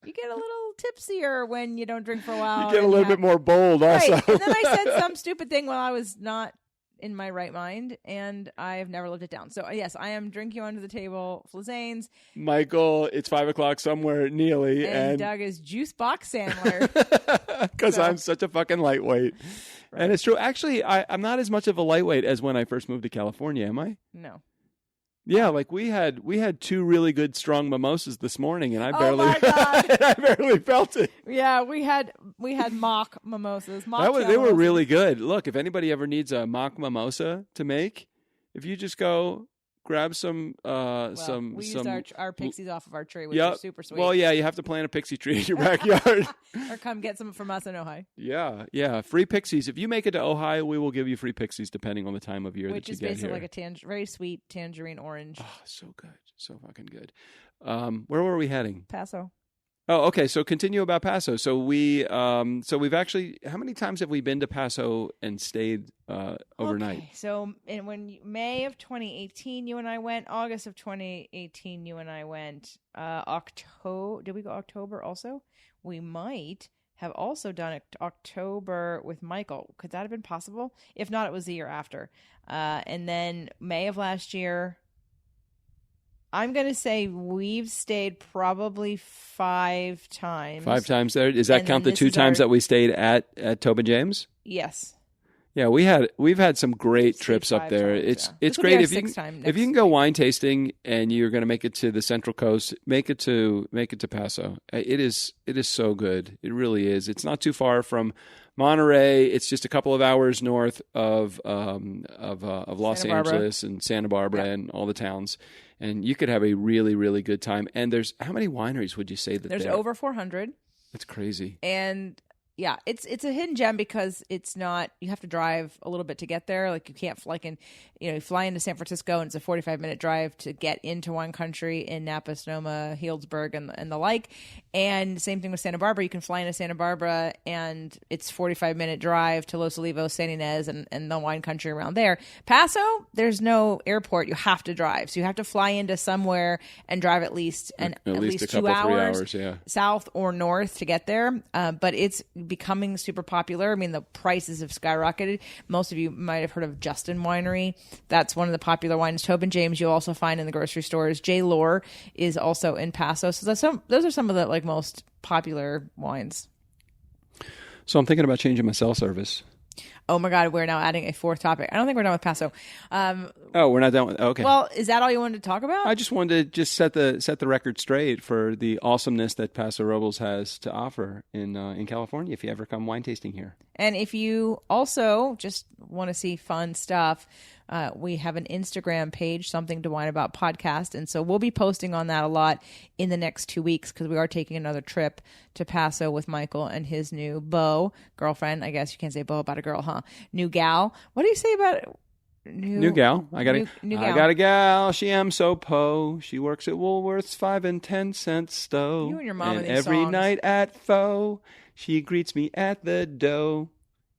Speaker 3: you get a little tipsier when you don't drink for a while.
Speaker 2: You get a little bit more bold also.
Speaker 3: Right. And then I said some stupid thing while I was not in my right mind, and I've never lived it down. So yes, I am drinking under the table Flazanes.
Speaker 2: Michael, it's 5:00 somewhere, Neely,
Speaker 3: and Doug is juice box Sandler.
Speaker 2: Because I'm such a fucking lightweight. Right. And it's true. Actually, I'm not as much of a lightweight as when I first moved to California, am I?
Speaker 3: No.
Speaker 2: Yeah, like we had 2 really good strong mimosas this morning, and I barely,
Speaker 3: my God.
Speaker 2: I barely felt it.
Speaker 3: Yeah, we had mock mimosas.
Speaker 2: They were really good. Look, if anybody ever needs a mock mimosa to make, if you just go grab some,
Speaker 3: we used our pixies off of our tree, which are super sweet.
Speaker 2: Well, yeah, you have to plant a pixie tree in your backyard,
Speaker 3: or come get some from us in Ojai.
Speaker 2: Yeah, free pixies. If you make it to Ojai, we will give you free pixies depending on the time of year
Speaker 3: which
Speaker 2: that you get here.
Speaker 3: Which is basically like a very sweet tangerine orange.
Speaker 2: Oh, so good, so fucking good. Where were we heading?
Speaker 3: Paso.
Speaker 2: Oh, okay. So continue about Paso. So we've actually, how many times have we been to Paso and stayed overnight?
Speaker 3: Okay. So May of 2018, you and I went. August of 2018, you and I went. October. Did we go October also? We might have also done it October with Michael. Could that have been possible? If not, it was the year after. And then May of last year. I'm going to say we've stayed probably 5 times.
Speaker 2: 5 times there. Does that count the 2 times that we stayed at Tobin James?
Speaker 3: Yes.
Speaker 2: Yeah, we've had some great trips up there. It's great if you can go wine tasting and you're going to make it to the Central Coast. Make it to Paso. It is so good. It really is. It's not too far from Monterey. It's just a couple of hours north of Los Angeles and Santa Barbara and all the towns. And you could have a really, really good time. And there's how many wineries would you say that
Speaker 3: there's over 400?
Speaker 2: That's crazy.
Speaker 3: And yeah, it's a hidden gem because it's not, you have to drive a little bit to get there. Like you can't you fly into San Francisco and it's a 45-minute drive to get into wine country in Napa, Sonoma, Healdsburg and the like. And same thing with Santa Barbara. You can fly into Santa Barbara and it's 45-minute drive to Los Olivos, San Ynez and the wine country around there. Paso, there's no airport. You have to drive. So you have to fly into somewhere and drive at least
Speaker 2: a couple,
Speaker 3: 2 hours,
Speaker 2: 3 hours,
Speaker 3: south or north to get there. But it's becoming super popular. I mean, the prices have skyrocketed. Most of you might have heard of Justin Winery. That's one of the popular wines. Tobin James you'll also find in the grocery stores. J. Lore is also in Paso. So those are some of the most popular wines.
Speaker 2: So I'm thinking about changing my cell service.
Speaker 3: Oh my God, we're now adding a 4th topic. I don't think we're done with Paso.
Speaker 2: We're not done with. Okay.
Speaker 3: Well, is that all you wanted to talk about?
Speaker 2: I just wanted to set the record straight for the awesomeness that Paso Robles has to offer in California. If you ever come wine tasting here,
Speaker 3: and if you also just want to see fun stuff, we have an Instagram page, Something to Wine About Podcast, and so we'll be posting on that a lot in the next 2 weeks because we are taking another trip to Paso with Michael and his new girlfriend. I guess you can't say beau about a girl, huh? New gal. What do you say about it? New gal.
Speaker 2: I got a gal. She am so po. She works at Woolworth's 5 and 10 cent stove.
Speaker 3: You and your mom
Speaker 2: and every
Speaker 3: songs.
Speaker 2: Night at faux, she greets me at the door.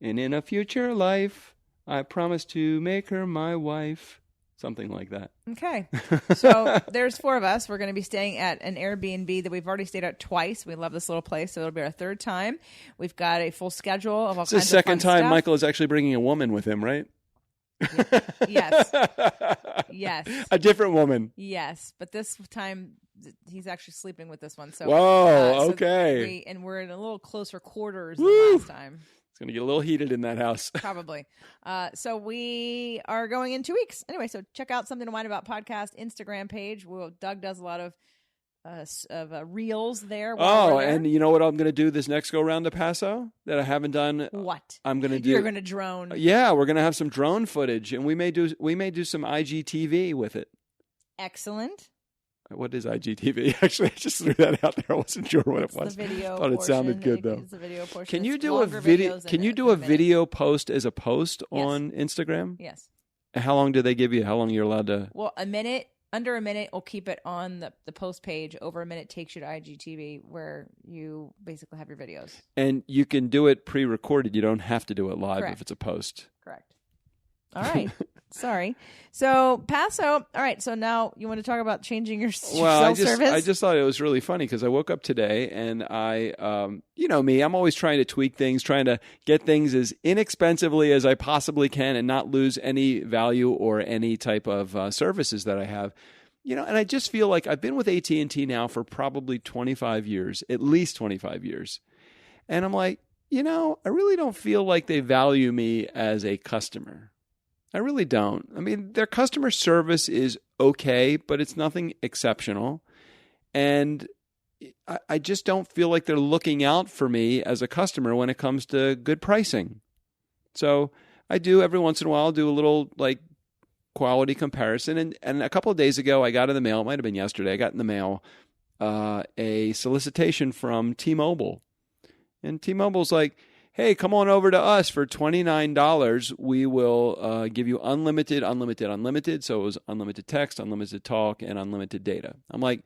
Speaker 2: And in a future life, I promise to make her my wife. Something like that.
Speaker 3: Okay. So there's 4 of us. We're going to be staying at an Airbnb that we've already stayed at twice. We love this little place, so it'll be our 3rd time. We've got a full schedule of all kinds of fun stuff.
Speaker 2: It's the second time Michael is actually bringing a woman with him, right?
Speaker 3: Yes. Yes.
Speaker 2: A different woman.
Speaker 3: Yes. But this time, he's actually sleeping with this one. So,
Speaker 2: whoa, okay.
Speaker 3: We're in a little closer quarters
Speaker 2: Woo!
Speaker 3: than last time.
Speaker 2: It's going to get a little heated in that house.
Speaker 3: Probably. So we are going in 2 weeks. Anyway, so check out Something to Wine About Podcast Instagram page. Doug does a lot of reels there.
Speaker 2: And you know what I'm going to do this next go round to Paso that I haven't done?
Speaker 3: What?
Speaker 2: I'm going to do.
Speaker 3: You're going to drone.
Speaker 2: Yeah, we're going to have some drone footage, and we may do some IGTV with it.
Speaker 3: Excellent.
Speaker 2: What is IGTV? Actually, I just threw that out there. I wasn't sure what it was.
Speaker 3: The video
Speaker 2: thought it sounded good though.
Speaker 3: It's the video portion.
Speaker 2: Can you do a video? Can you do a video post as a post on Instagram?
Speaker 3: Yes.
Speaker 2: How long do they give you? How long you're allowed to?
Speaker 3: Well, a minute. Under a minute, we'll keep it on the post page. Over a minute takes you to IGTV, where you basically have your videos.
Speaker 2: And you can do it pre-recorded. You don't have to do it live if it's a post.
Speaker 3: Correct. All right. Sorry. So Paso. All right. So now you want to talk about changing your cell service?
Speaker 2: I just thought it was really funny because I woke up today and I, you know me, I'm always trying to tweak things, trying to get things as inexpensively as I possibly can and not lose any value or any type of services that I have. You know, and I just feel like I've been with AT&T now for probably 25 years, at least 25 years. And I'm like, you know, I really don't feel like they value me as a customer. I really don't. I mean, their customer service is okay, but it's nothing exceptional. And I just don't feel like they're looking out for me as a customer when it comes to good pricing. So I do every once in a while do a little like quality comparison. And a couple of days ago, I got in the mail, it might have been yesterday, I got in the mail a solicitation from T-Mobile. And T-Mobile's like, hey, come on over to us for $29. We will give you unlimited. So it was unlimited text, unlimited talk, and unlimited data. I'm like,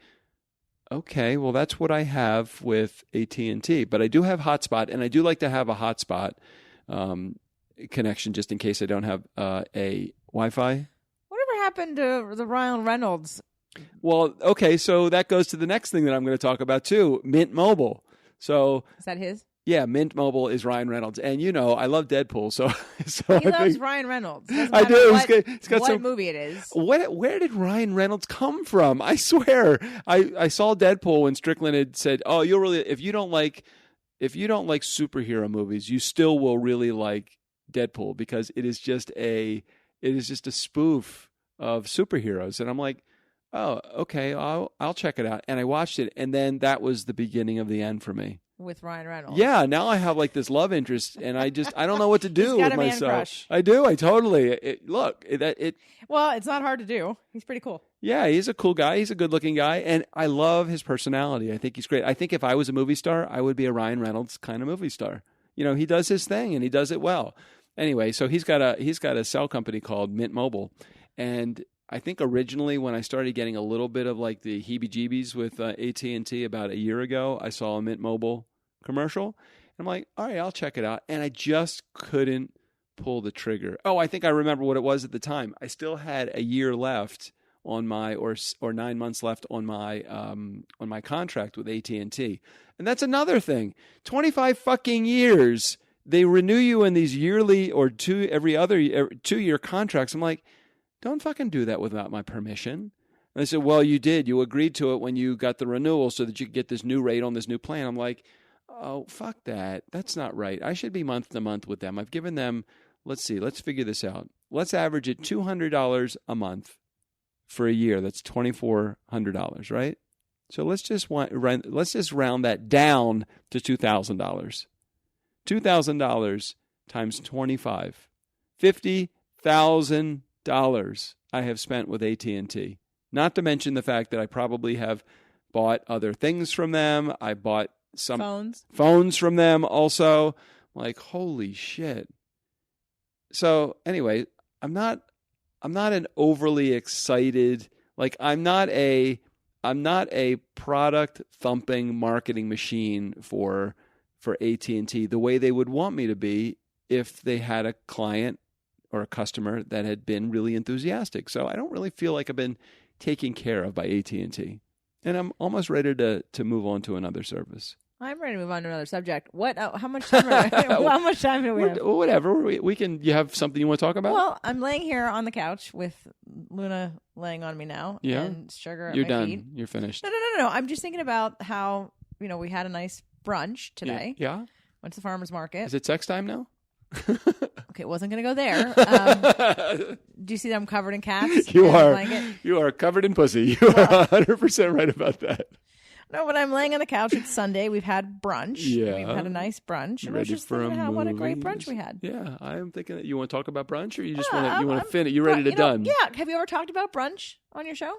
Speaker 2: okay, well, that's what I have with AT&T. But I do have hotspot, and I do like to have a hotspot connection just in case I don't have a Wi-Fi.
Speaker 3: Whatever happened to the Ryan Reynolds?
Speaker 2: Well, okay, so that goes to the next thing that I'm going to talk about too, Mint Mobile. So
Speaker 3: Is that his?
Speaker 2: yeah, Mint Mobile is Ryan Reynolds, and I love Deadpool, so
Speaker 3: He loves Ryan Reynolds. Doesn't
Speaker 2: I
Speaker 3: matter
Speaker 2: do. He's got
Speaker 3: what
Speaker 2: some
Speaker 3: movie it is.
Speaker 2: Where did Ryan Reynolds come from? I swear, I saw Deadpool when Strickland had said, "Oh, you'll really if you don't like superhero movies, you still will really like Deadpool because it is just a spoof of superheroes." And I'm like, "Oh, okay, I'll check it out." And I watched it, and then that was the beginning of the end for me.
Speaker 3: With Ryan Reynolds.
Speaker 2: Yeah, now I have like this love interest, and I don't know what to do
Speaker 3: He's got
Speaker 2: with
Speaker 3: a man
Speaker 2: myself.
Speaker 3: crush.
Speaker 2: I do. I totally.
Speaker 3: Well, it's not hard to do. He's pretty cool.
Speaker 2: Yeah, he's a cool guy. He's a good-looking guy, and I love his personality. I think he's great. I think if I was a movie star, I would be a Ryan Reynolds kind of movie star. He does his thing, and he does it well. Anyway, so he's got a cell company called Mint Mobile, and I think originally when I started getting a little bit of like the heebie-jeebies with AT&T about a year ago, I saw a Mint Mobile commercial. I'm like, all right, I'll check it out. And I just couldn't pull the trigger. Oh, I think I remember what it was at the time. I still had a year left on my, or 9 months left on my contract with AT&T. And that's another thing. 25 fucking years. They renew you in these yearly or every other 2-year contracts. I'm like, don't fucking do that without my permission. And they said, well, you did. You agreed to it when you got the renewal so that you could get this new rate on this new plan. I'm like, oh, fuck that. That's not right. I should be month to month with them. I've given them, let's figure this out. Let's average it $200 a month for a year. That's $2,400, right? So let's just round that down to $2,000. $2,000 times 25. $50,000 I have spent with AT&T. Not to mention the fact that I probably have bought other things from them. I bought some phones from them also. Like, holy shit. So anyway, I'm not an overly excited, like I'm not a product thumping marketing machine for AT&T the way they would want me to be if they had a client or a customer that had been really enthusiastic. So I don't really feel like I've been taken care of by AT&T. And I'm almost ready to move on to another service.
Speaker 3: I'm ready to move on to another subject. What? How much time? How much time do we have?
Speaker 2: Whatever. We can. You have something you want to talk about?
Speaker 3: Well, I'm laying here on the couch with Luna laying on me now.
Speaker 2: Yeah.
Speaker 3: And Sugar at
Speaker 2: You're
Speaker 3: my
Speaker 2: done.
Speaker 3: feet.
Speaker 2: You're finished.
Speaker 3: No. I'm just thinking about how we had a nice brunch today.
Speaker 2: Yeah.
Speaker 3: Went to the farmer's market.
Speaker 2: Is it sex time now?
Speaker 3: Okay, wasn't going to go there. Do you see that I'm covered in cats?
Speaker 2: You are covered in pussy. You are 100% right about that.
Speaker 3: No, but I'm laying on the couch. It's Sunday. We've had brunch.
Speaker 2: Yeah.
Speaker 3: We've had a nice brunch. And I was
Speaker 2: Ready
Speaker 3: just
Speaker 2: for
Speaker 3: thinking what a great brunch we had.
Speaker 2: Yeah, I am thinking that you want to talk about brunch, or you just want to finish. You're ready to done.
Speaker 3: Yeah. Have you ever talked about brunch on your show?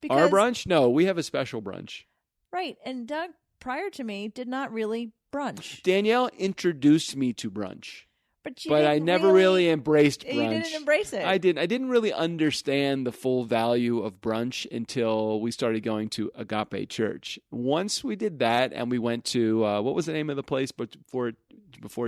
Speaker 2: Our brunch? No, we have a special brunch.
Speaker 3: Right. And Doug, prior to me, did not really brunch.
Speaker 2: Danielle introduced me to brunch.
Speaker 3: But
Speaker 2: I never really embraced brunch.
Speaker 3: You didn't embrace it.
Speaker 2: I didn't really understand the full value of brunch until we started going to Agape Church. Once we did that, and we went to what was the name of the place before it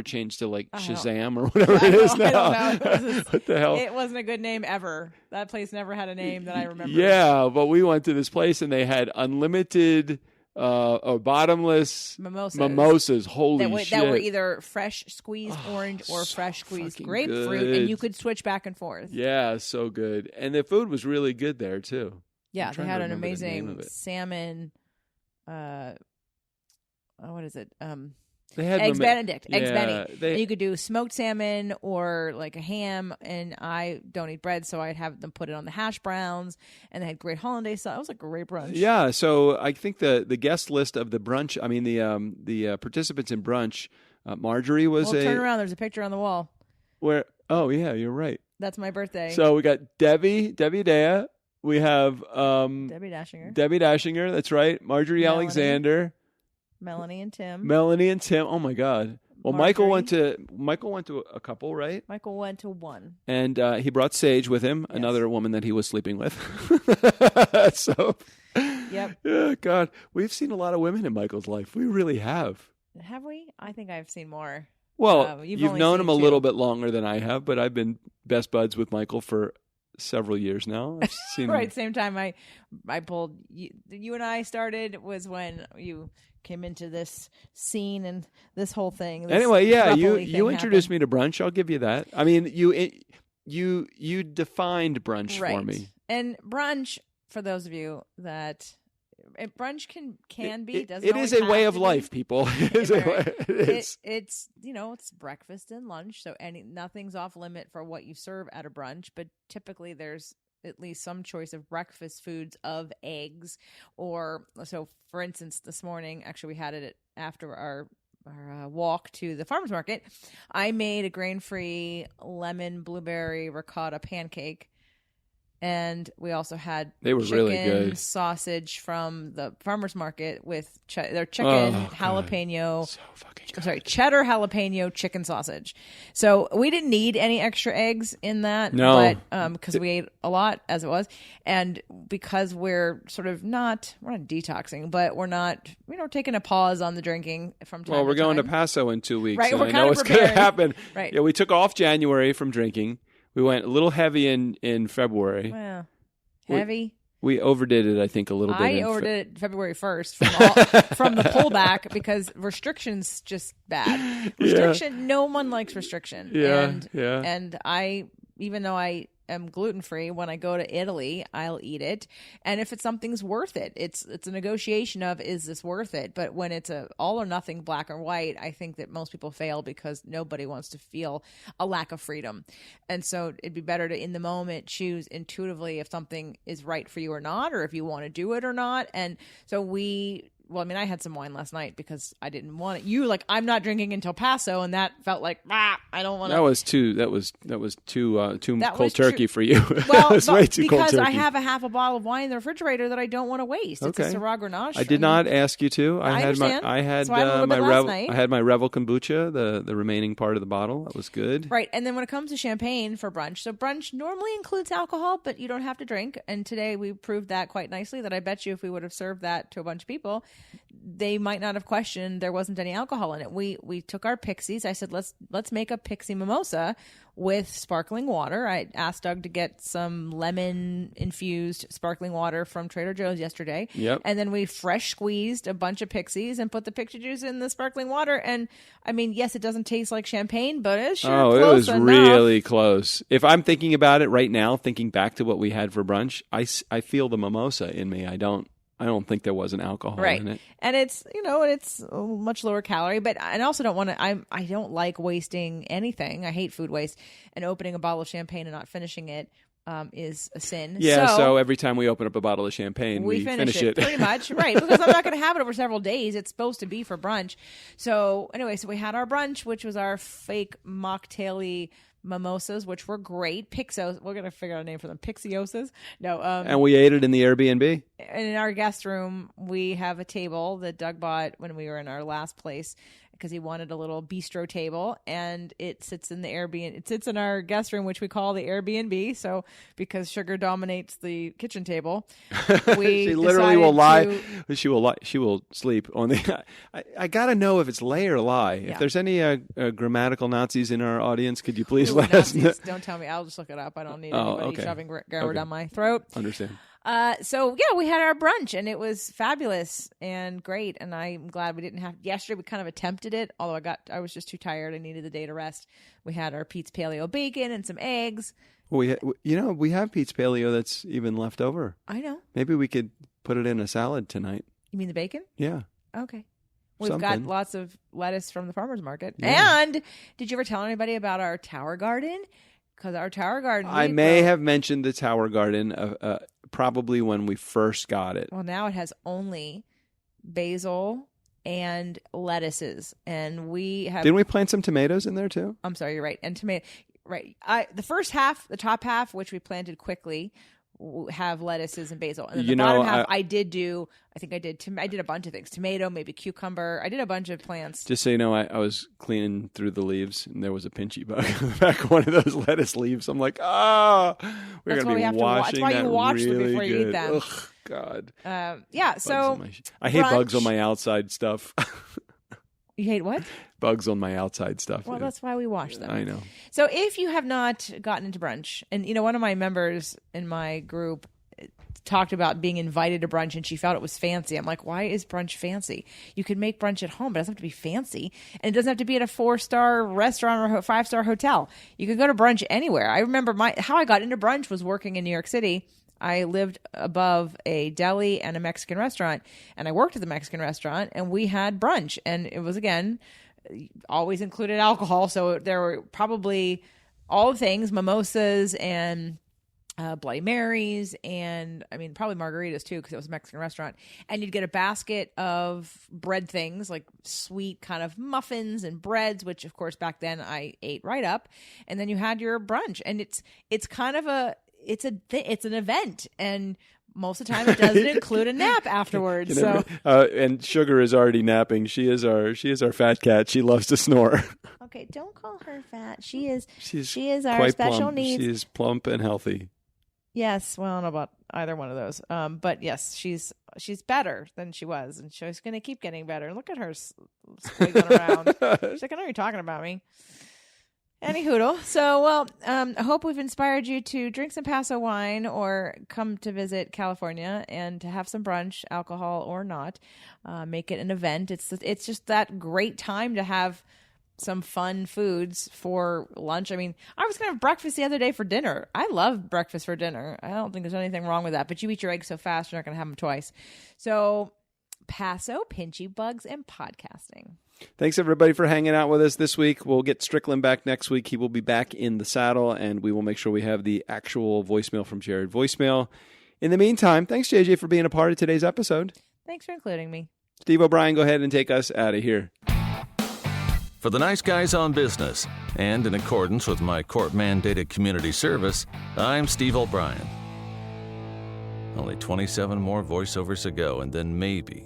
Speaker 2: changed to like Shazam or whatever it is now.
Speaker 3: I don't know.
Speaker 2: What the hell?
Speaker 3: It wasn't a good name ever. That place never had a name that I remember.
Speaker 2: Yeah, but we went to this place and they had unlimited or bottomless mimosas. Holy shit!
Speaker 3: That were either fresh squeezed orange or fresh squeezed grapefruit,
Speaker 2: good.
Speaker 3: and you could switch back and forth.
Speaker 2: Yeah, so good, and the food was really good there too.
Speaker 3: Yeah, they had an amazing salmon. What is it?
Speaker 2: They had
Speaker 3: Eggs Benedict.
Speaker 2: Yeah,
Speaker 3: Eggs Benny. And you could do smoked salmon or like a ham, and I don't eat bread, so I'd have them put it on the hash browns, and they had great hollandaise sauce. It was a great brunch.
Speaker 2: Yeah, so I think the guest list of the brunch, I mean the participants in brunch, Marjorie was
Speaker 3: turn around, there's a picture on the wall.
Speaker 2: Where? Oh yeah, you're right.
Speaker 3: That's my birthday.
Speaker 2: So we got Debbie Dea. We have
Speaker 3: Debbie
Speaker 2: Dashinger, that's right. Marjorie Alexander.
Speaker 3: Melanie and Tim.
Speaker 2: Oh my God. Well, Michael went to a couple, right?
Speaker 3: Michael went to one.
Speaker 2: And he brought Sage with him, another woman that he was sleeping with. So
Speaker 3: Yep.
Speaker 2: Yeah, God, we've seen a lot of women in Michael's life. We really have.
Speaker 3: Have we? I think I've seen more.
Speaker 2: Well,
Speaker 3: You've
Speaker 2: you've
Speaker 3: only
Speaker 2: known
Speaker 3: seen
Speaker 2: him a
Speaker 3: 2.
Speaker 2: little bit longer than I have, but I've been best buds with Michael for several years now. I've seen
Speaker 3: Right,
Speaker 2: him.
Speaker 3: same time I pulled you and I started was when you came into this scene and this whole thing.
Speaker 2: Anyway, yeah, you introduced me to brunch. I'll give you that. I mean, you defined brunch for me.
Speaker 3: And brunch, for those of you that brunch can be.
Speaker 2: It is a way of life, people. It's
Speaker 3: it's breakfast and lunch, so nothing's off limit for what you serve at a brunch. But typically, there's at least some choice of breakfast foods of eggs, or so. For instance, this morning, actually, we had it after our walk to the farmer's market. I made a grain-free lemon blueberry ricotta pancake. And we also had
Speaker 2: really good
Speaker 3: sausage from the farmer's market with their chicken jalapeno.
Speaker 2: So fucking good.
Speaker 3: Cheddar jalapeno chicken sausage. So we didn't need any extra eggs in that.
Speaker 2: No,
Speaker 3: but because we ate a lot as it was, and because we're sort of we're not detoxing, but we're not taking a pause on the drinking from time to time.
Speaker 2: Well, we're going to Paso in 2 weeks,
Speaker 3: right?
Speaker 2: and
Speaker 3: We're
Speaker 2: I
Speaker 3: kind
Speaker 2: know
Speaker 3: of
Speaker 2: what's going to happen.
Speaker 3: Right?
Speaker 2: Yeah, we took off January from drinking. We went a little heavy in February.
Speaker 3: Well, heavy.
Speaker 2: We overdid it, I think, a little bit.
Speaker 3: I overdid it February 1st from the pullback because restriction's just bad. No one likes restriction.
Speaker 2: Yeah,
Speaker 3: And I, even though I am gluten-free, when I go to Italy, I'll eat it. And if something's worth it, it's a negotiation of, is this worth it? But when it's a all or nothing, black or white, I think that most people fail because nobody wants to feel a lack of freedom. And so it'd be better to, in the moment, choose intuitively if something is right for you or not, or if you want to do it or not. And so I had some wine last night because I didn't want it. I'm not drinking until Paso, and that felt like, I don't want to.
Speaker 2: That was too cold turkey for you.
Speaker 3: Well,
Speaker 2: it was way too cold turkey.
Speaker 3: Because I have a half a bottle of wine in the refrigerator that I don't want to waste.
Speaker 2: Okay.
Speaker 3: It's a Syrah Grenache.
Speaker 2: I did not ask you to.
Speaker 3: I understand.
Speaker 2: I had
Speaker 3: So I had a little bit last night.
Speaker 2: I had my Revel kombucha, the remaining part of the bottle. That was good.
Speaker 3: Right, and then when it comes to champagne for brunch, so brunch normally includes alcohol, but you don't have to drink. And today we proved that quite nicely. That I bet you if we would have served that to a bunch of people, they might not have questioned there wasn't any alcohol in it. We took our pixies. I said, let's make a pixie mimosa with sparkling water. I asked Doug to get some lemon infused sparkling water from Trader Joe's yesterday.
Speaker 2: Yep.
Speaker 3: And then we fresh squeezed a bunch of pixies and put the pixie juice in the sparkling water. And I mean, yes, it doesn't taste like champagne, but it's sure close
Speaker 2: it was
Speaker 3: enough.
Speaker 2: Really close. If I'm thinking about it right now, thinking back to what we had for brunch, I feel the mimosa in me. I don't think there was an alcohol in it.
Speaker 3: And it's, it's a much lower calorie, but I also don't want to, I don't like wasting anything. I hate food waste, and opening a bottle of champagne and not finishing it is a sin.
Speaker 2: Yeah, so every time we open up a bottle of champagne, we finish it.
Speaker 3: Pretty much, right, because I'm not going to have it over several days. It's supposed to be for brunch. So anyway, we had our brunch, which was our fake mocktaily mimosas, which were great. Pixos, we're going to figure out a name for them. Pixiosas? No.
Speaker 2: And we ate it in the Airbnb.
Speaker 3: And in our guest room, we have a table that Doug bought when we were in our last place because he wanted a little bistro table, and it sits in the Airbnb. It sits in our guest room, which we call the Airbnb. So because sugar dominates the kitchen table,
Speaker 2: she literally will lie. She will sleep on the. I gotta know if it's lay or lie. Yeah. If there's any grammatical Nazis in our audience, could you please let us know?
Speaker 3: Don't tell me. I'll just look it up. I don't need anybody shoving grammar down my throat.
Speaker 2: Understand.
Speaker 3: So we had our brunch, and it was fabulous and great. And I'm glad we didn't have yesterday. We kind of attempted it, although I was just too tired. I needed the day to rest. We had our Pete's Paleo bacon and some eggs.
Speaker 2: We have Pete's Paleo that's even left over.
Speaker 3: I know.
Speaker 2: Maybe we could put it in a salad tonight.
Speaker 3: You mean the bacon?
Speaker 2: Yeah.
Speaker 3: Okay. We've got lots of lettuce from the farmer's market.
Speaker 2: Yeah.
Speaker 3: And did you ever tell anybody about our tower garden? Because our tower garden,
Speaker 2: I may have mentioned the tower garden probably when we first got it.
Speaker 3: Well, now it has only basil and lettuces, and we have.
Speaker 2: Didn't we plant some tomatoes in there too?
Speaker 3: I'm sorry, you're right, and tomato. Right, the first half, the top half, which we planted quickly, have lettuces and basil, and then the bottom half I did a bunch of things: tomato, maybe cucumber. I did a bunch of plants.
Speaker 2: Just so you know, I was cleaning through the leaves, and there was a pinchy bug on the back of one of those lettuce leaves. I'm like, we're gonna be washing that.
Speaker 3: That's why you wash them
Speaker 2: really
Speaker 3: before you eat them.
Speaker 2: Ugh. God.
Speaker 3: Yeah, so
Speaker 2: I hate bugs
Speaker 3: brunch.
Speaker 2: on my outside stuff.
Speaker 3: You hate what?
Speaker 2: Bugs on my outside stuff.
Speaker 3: Well, that's why we wash them.
Speaker 2: I know.
Speaker 3: So if you have not gotten into brunch, and one of my members in my group talked about being invited to brunch and she felt it was fancy. I'm like, why is brunch fancy? You can make brunch at home, but it doesn't have to be fancy. And it doesn't have to be at a 4-star restaurant or a 5-star hotel. You can go to brunch anywhere. I remember how I got into brunch was working in New York City. I lived above a deli and a Mexican restaurant, and I worked at the Mexican restaurant, and we had brunch. And it was, again, always included alcohol. So there were probably all the things, mimosas and Bloody Marys, and probably margaritas too, because it was a Mexican restaurant. And you'd get a basket of bread things, like sweet kind of muffins and breads, which of course back then I ate right up. And then you had your brunch, and it's kind of it's an event, and most of the time it doesn't include a nap afterwards.
Speaker 2: And Sugar is already napping. She is our fat cat. She loves to snore.
Speaker 3: Okay, don't call her fat. She is our
Speaker 2: quite
Speaker 3: special
Speaker 2: plump.
Speaker 3: needs.
Speaker 2: She is plump and healthy.
Speaker 3: Yes, well, I don't know about either one of those. But yes, she's better than she was, and she's going to keep getting better. Look at her squiggling around. She's like, I know you're talking about me. Any hoodle. So, well, I hope we've inspired you to drink some Paso wine or come to visit California and to have some brunch, alcohol or not. Make it an event. It's just that great time to have some fun foods for lunch. I was going to have breakfast the other day for dinner. I love breakfast for dinner. I don't think there's anything wrong with that, but you eat your eggs so fast, you're not going to have them twice. So, Paso, Pinchy, Bugs, and podcasting.
Speaker 2: Thanks, everybody, for hanging out with us this week. We'll get Strickland back next week. He will be back in the saddle, and we will make sure we have the actual voicemail from Jared voicemail. In the meantime, thanks, JJ, for being a part of today's episode.
Speaker 3: Thanks for including me.
Speaker 2: Steve O'Brien, go ahead and take us out of here.
Speaker 1: For the nice guys on business, and in accordance with my court-mandated community service, I'm Steve O'Brien. Only 27 more voiceovers to go, and then maybe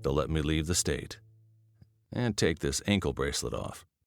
Speaker 1: they'll let me leave the state. And take this ankle bracelet off.